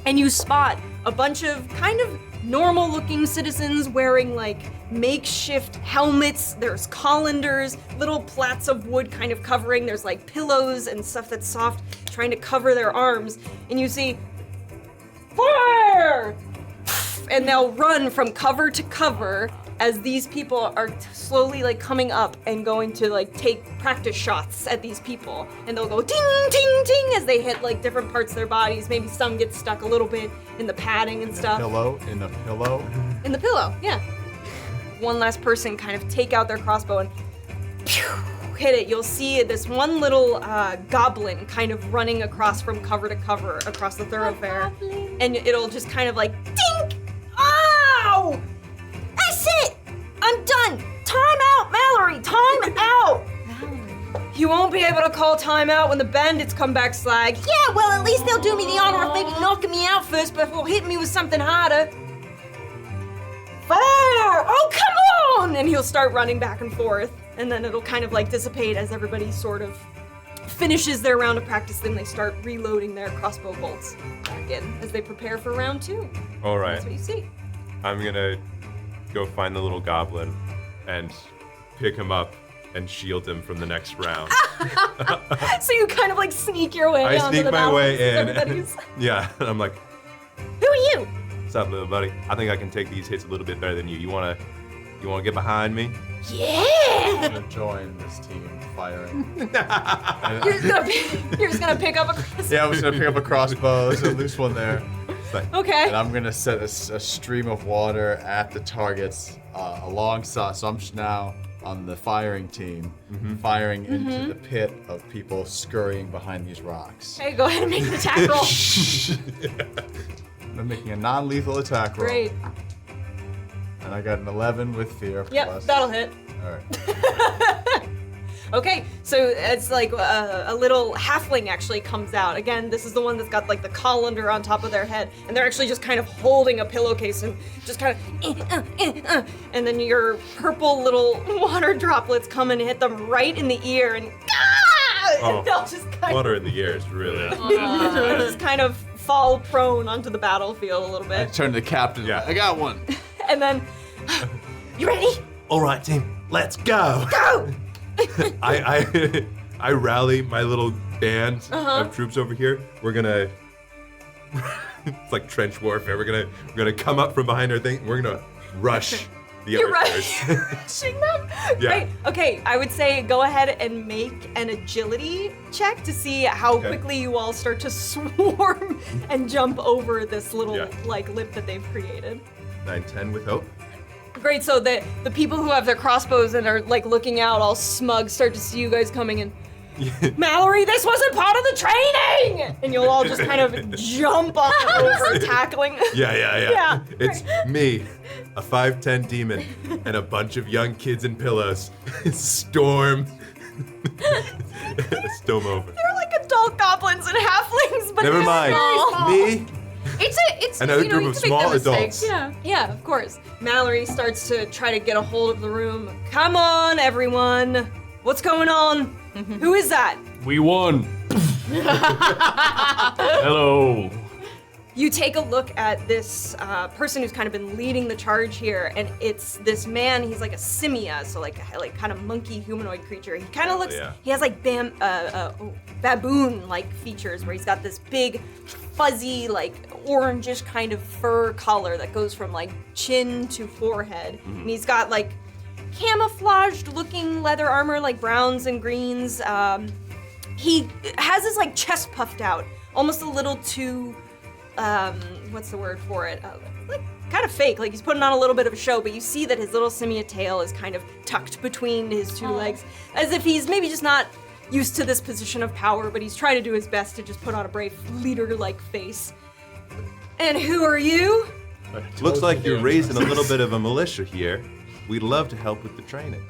and you spot a bunch of kind of normal looking citizens wearing like makeshift helmets. There's colanders, little plats of wood kind of covering. There's like pillows and stuff that's soft trying to cover their arms. And you see fire! And they'll run from cover to cover as these people are slowly like coming up and going to like take practice shots at these people. And they'll go ting, ting, ting as they hit like different parts of their bodies. Maybe some get stuck a little bit in the padding and stuff. In the pillow. In the pillow, yeah. One last person kind of take out their crossbow and hit it. You'll see this one little goblin kind of running across from cover to cover across the thoroughfare. And it'll just kind of like dink! Ow! That's it! I'm done! Time out, Mallory! Time out! You won't be able to call time out when the bandits come back, Slag. Yeah, well, at least they'll do me the honor of maybe knocking me out first before hitting me with something harder. Fire! Oh, come on! And he'll start running back and forth, and then it'll kind of like dissipate as everybody sort of finishes their round of practice. Then they start reloading their crossbow bolts back in as they prepare for round two. All right. That's what you see. I'm gonna go find the little goblin and pick him up and shield him from the next round. So you kind of like sneak your way I onto sneak the my way battlefield. in. Everybody's, Yeah, and I'm like, who are you? what's up, little buddy? I think I can take these hits a little bit better than you. You wanna get behind me? Yeah! I'm gonna join this team firing. You're just gonna pick up a crossbow. Yeah, I was gonna pick up a crossbow. There's a loose one there. Okay. And I'm gonna set a stream of water at the targets alongside. So I'm now on the firing team, firing into the pit of people scurrying behind these rocks. Okay, go ahead and make an attack roll. I'm making a non-lethal attack roll. Great. And I got an 11 with fear. Yep, plus. that'll hit. All right. Okay, so it's like a little halfling actually comes out. Again, this is the one that's got like the colander on top of their head, and they're actually just kind of holding a pillowcase and just kind of, and then your purple little water droplets come and hit them right in the ear, and Oh, and they'll just kind water in the ears, really. of just kind of fall prone onto the battlefield a little I bit, turn to the captain. Yeah. I got one. and then, you ready? All right, team, let's go. Go! I rally my little band of troops over here. We're gonna it's like trench warfare. We're gonna come up from behind our thing. We're gonna rush the You're other right. force. Rushing them? Yeah. Great. Okay, I would say go ahead and make an agility check to see how Okay. quickly you all start to swarm and jump over this little Yeah. like lip that they've created. 9-10 with hope. Great, so the people who have their crossbows and are like looking out all smug start to see you guys coming and Mallory, this wasn't part of the training! And you'll all just kind of jump up and over, tackling. Yeah. It's me, a 5'10" demon, and a bunch of young kids in pillows. Storm over. They're like adult goblins and halflings, but Never they're mind. very small. Me, It's another you know, group you of can make small the mistakes. adults. Yeah, of course. Mallory starts to try to get a hold of the room. Come on, everyone. What's going on? Who is that? We won. Hello. You take a look at this person who's kind of been leading the charge here, and it's this man. He's like a simia, so like kind of monkey humanoid creature. He kind of looks. Yeah. He has like baboon-like features, where he's got this big, fuzzy, like orangish kind of fur collar that goes from like chin to forehead, and he's got like camouflaged-looking leather armor, like browns and greens. He has his like chest puffed out, almost a little too. What's the word for it? Like kind of fake. Like he's putting on a little bit of a show, but you see that his little simia tail is kind of tucked between his two legs, as if he's maybe just not used to this position of power, but he's trying to do his best to just put on a brave leader-like face. And who are you? looks like you're raising a little bit of a militia here. We'd love to help with the training.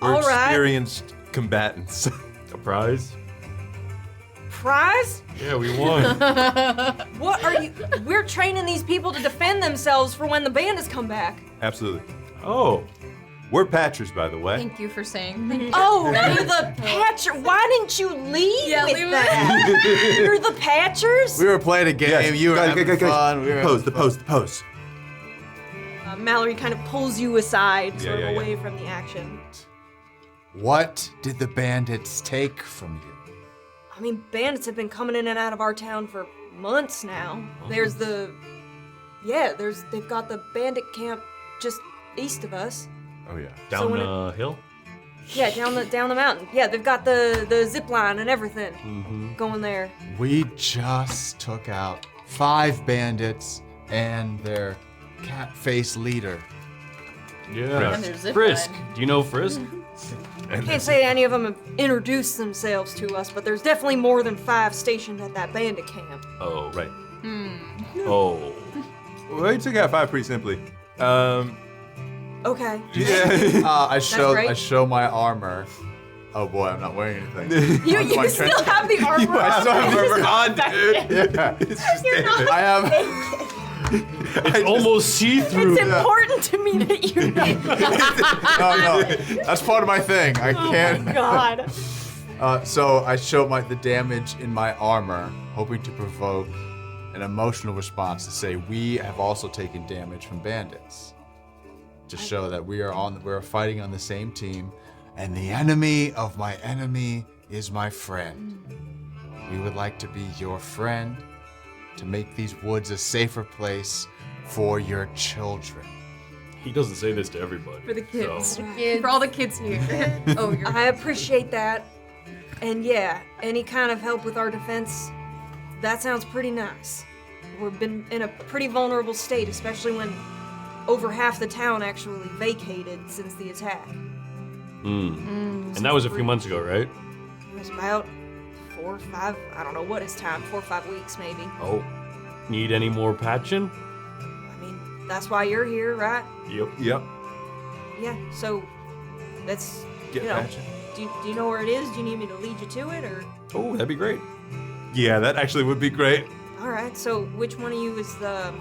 We're All right. experienced combatants. A prize? Prize? Yeah, we won. What are you? We're training these people to defend themselves for when the bandits come back. Absolutely. Oh. We're patchers, by the way. Thank you for saying. Thank you. Oh, you're the patcher. Why didn't you leave with leave that? You're the patchers? We were playing a game. Yes. You were Guys, having guys, fun. We were the pose. Mallory kind of pulls you aside, sort Yeah, of yeah, away from the action. What did the bandits take from you? I mean, bandits have been coming in and out of our town for months now. They've got the bandit camp just east of us. Oh yeah. Down when the hill? Yeah, down the mountain. Yeah, they've got the zip line and everything going there. We just took out 5 bandits and their cat-faced leader. Yeah. And there's zip Frisk. line. Do you know Frisk? I can't say any of them have introduced themselves to us, but there's definitely more than 5 stationed at that bandit camp. Oh. Right. Oh. Well, you took out 5 pretty simply. Okay. Yeah. I great. show my armor. Oh boy, I'm not wearing anything. You My still trench- have the armor I on. still have the armor on, dude. Yeah. It's just You're David. not I have. It's almost see-through. It's important to me that you know. No, that's part of my thing. I can't. God. So I show the damage in my armor, hoping to provoke an emotional response to say we have also taken damage from bandits, to show that we're fighting on the same team, and the enemy of my enemy is my friend. We would like to be your friend, to make these woods a safer place for your children. He doesn't say this to everybody. For the kids. So. For all the kids here. Oh, you're I appreciate that. And yeah, any kind of help with our defense, that sounds pretty nice. We've been in a pretty vulnerable state, especially when over half the town actually vacated since the attack. And that was a few months ago, right? It was about 4 or 5, I don't know what is time, 4 or 5 weeks maybe. Oh. Need any more patching? I mean, that's why you're here, right? Yep. Yep. Yeah, so that's, Get you know, patching. do you know where it is? Do you need me to lead you to it, or? Oh, that'd be great. Yeah, that actually would be great. All right, so which one of you is the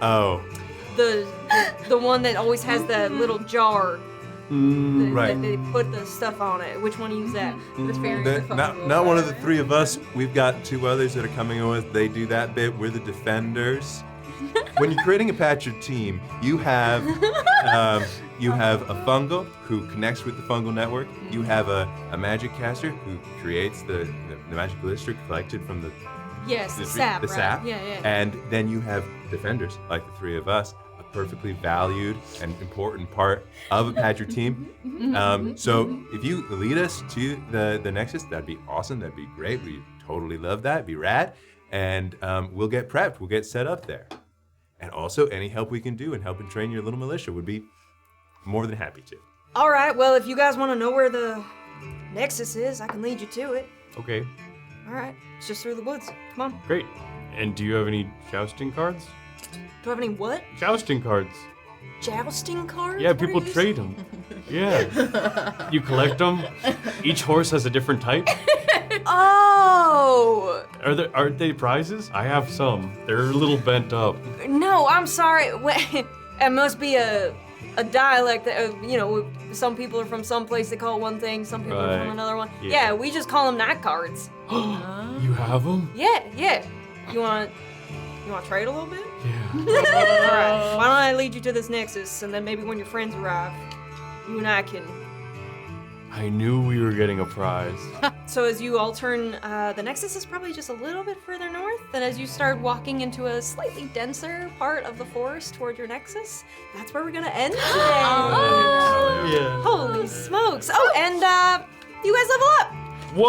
Oh. one that always has that little jar Right. that they put the stuff on it? Which one of you is that? Not one of the 3 of us. We've got 2 others that are coming with. They do that bit. We're the defenders. When you're creating a patcher team, you have a fungal who connects with the fungal network. You have a magic caster who creates the magic elixir collected from the Yes, the sap, the right? sap. Yeah, yeah. And then you have defenders, like the 3 of us, a perfectly valued and important part of a patcher team. So if you lead us to the Nexus, that'd be awesome. That'd be great. We totally love that. It'd be rad. And we'll get prepped. We'll get set up there. And also, any help we can do in helping train your little militia would be more than happy to. All right, well, if you guys want to know where the Nexus is, I can lead you to it. Okay, All right, it's just through the woods. Come on. great. And do you have any jousting cards? Do I have any what? Jousting cards. Jousting cards? Yeah, What are people you trade them. Yeah. You collect them. Each horse has a different type. Oh! Aren't they prizes? I have some. They're a little bent up. No, I'm sorry. It must be a dialect that, some people are from some place, they call it one thing, some people are from Right. another one. Yeah. Yeah, we just call them night cards. You have them? Yeah. You want to trade a little bit? Yeah. Alright, why don't I lead you to this Nexus, and then maybe when your friends arrive, you and I can... I knew we were getting a prize. So as you all turn, the Nexus is probably just a little bit further north, and as you start walking into a slightly denser part of the forest toward your Nexus, that's where we're gonna end today. Yeah. Holy smokes! Oh, and you guys level up! Whoa!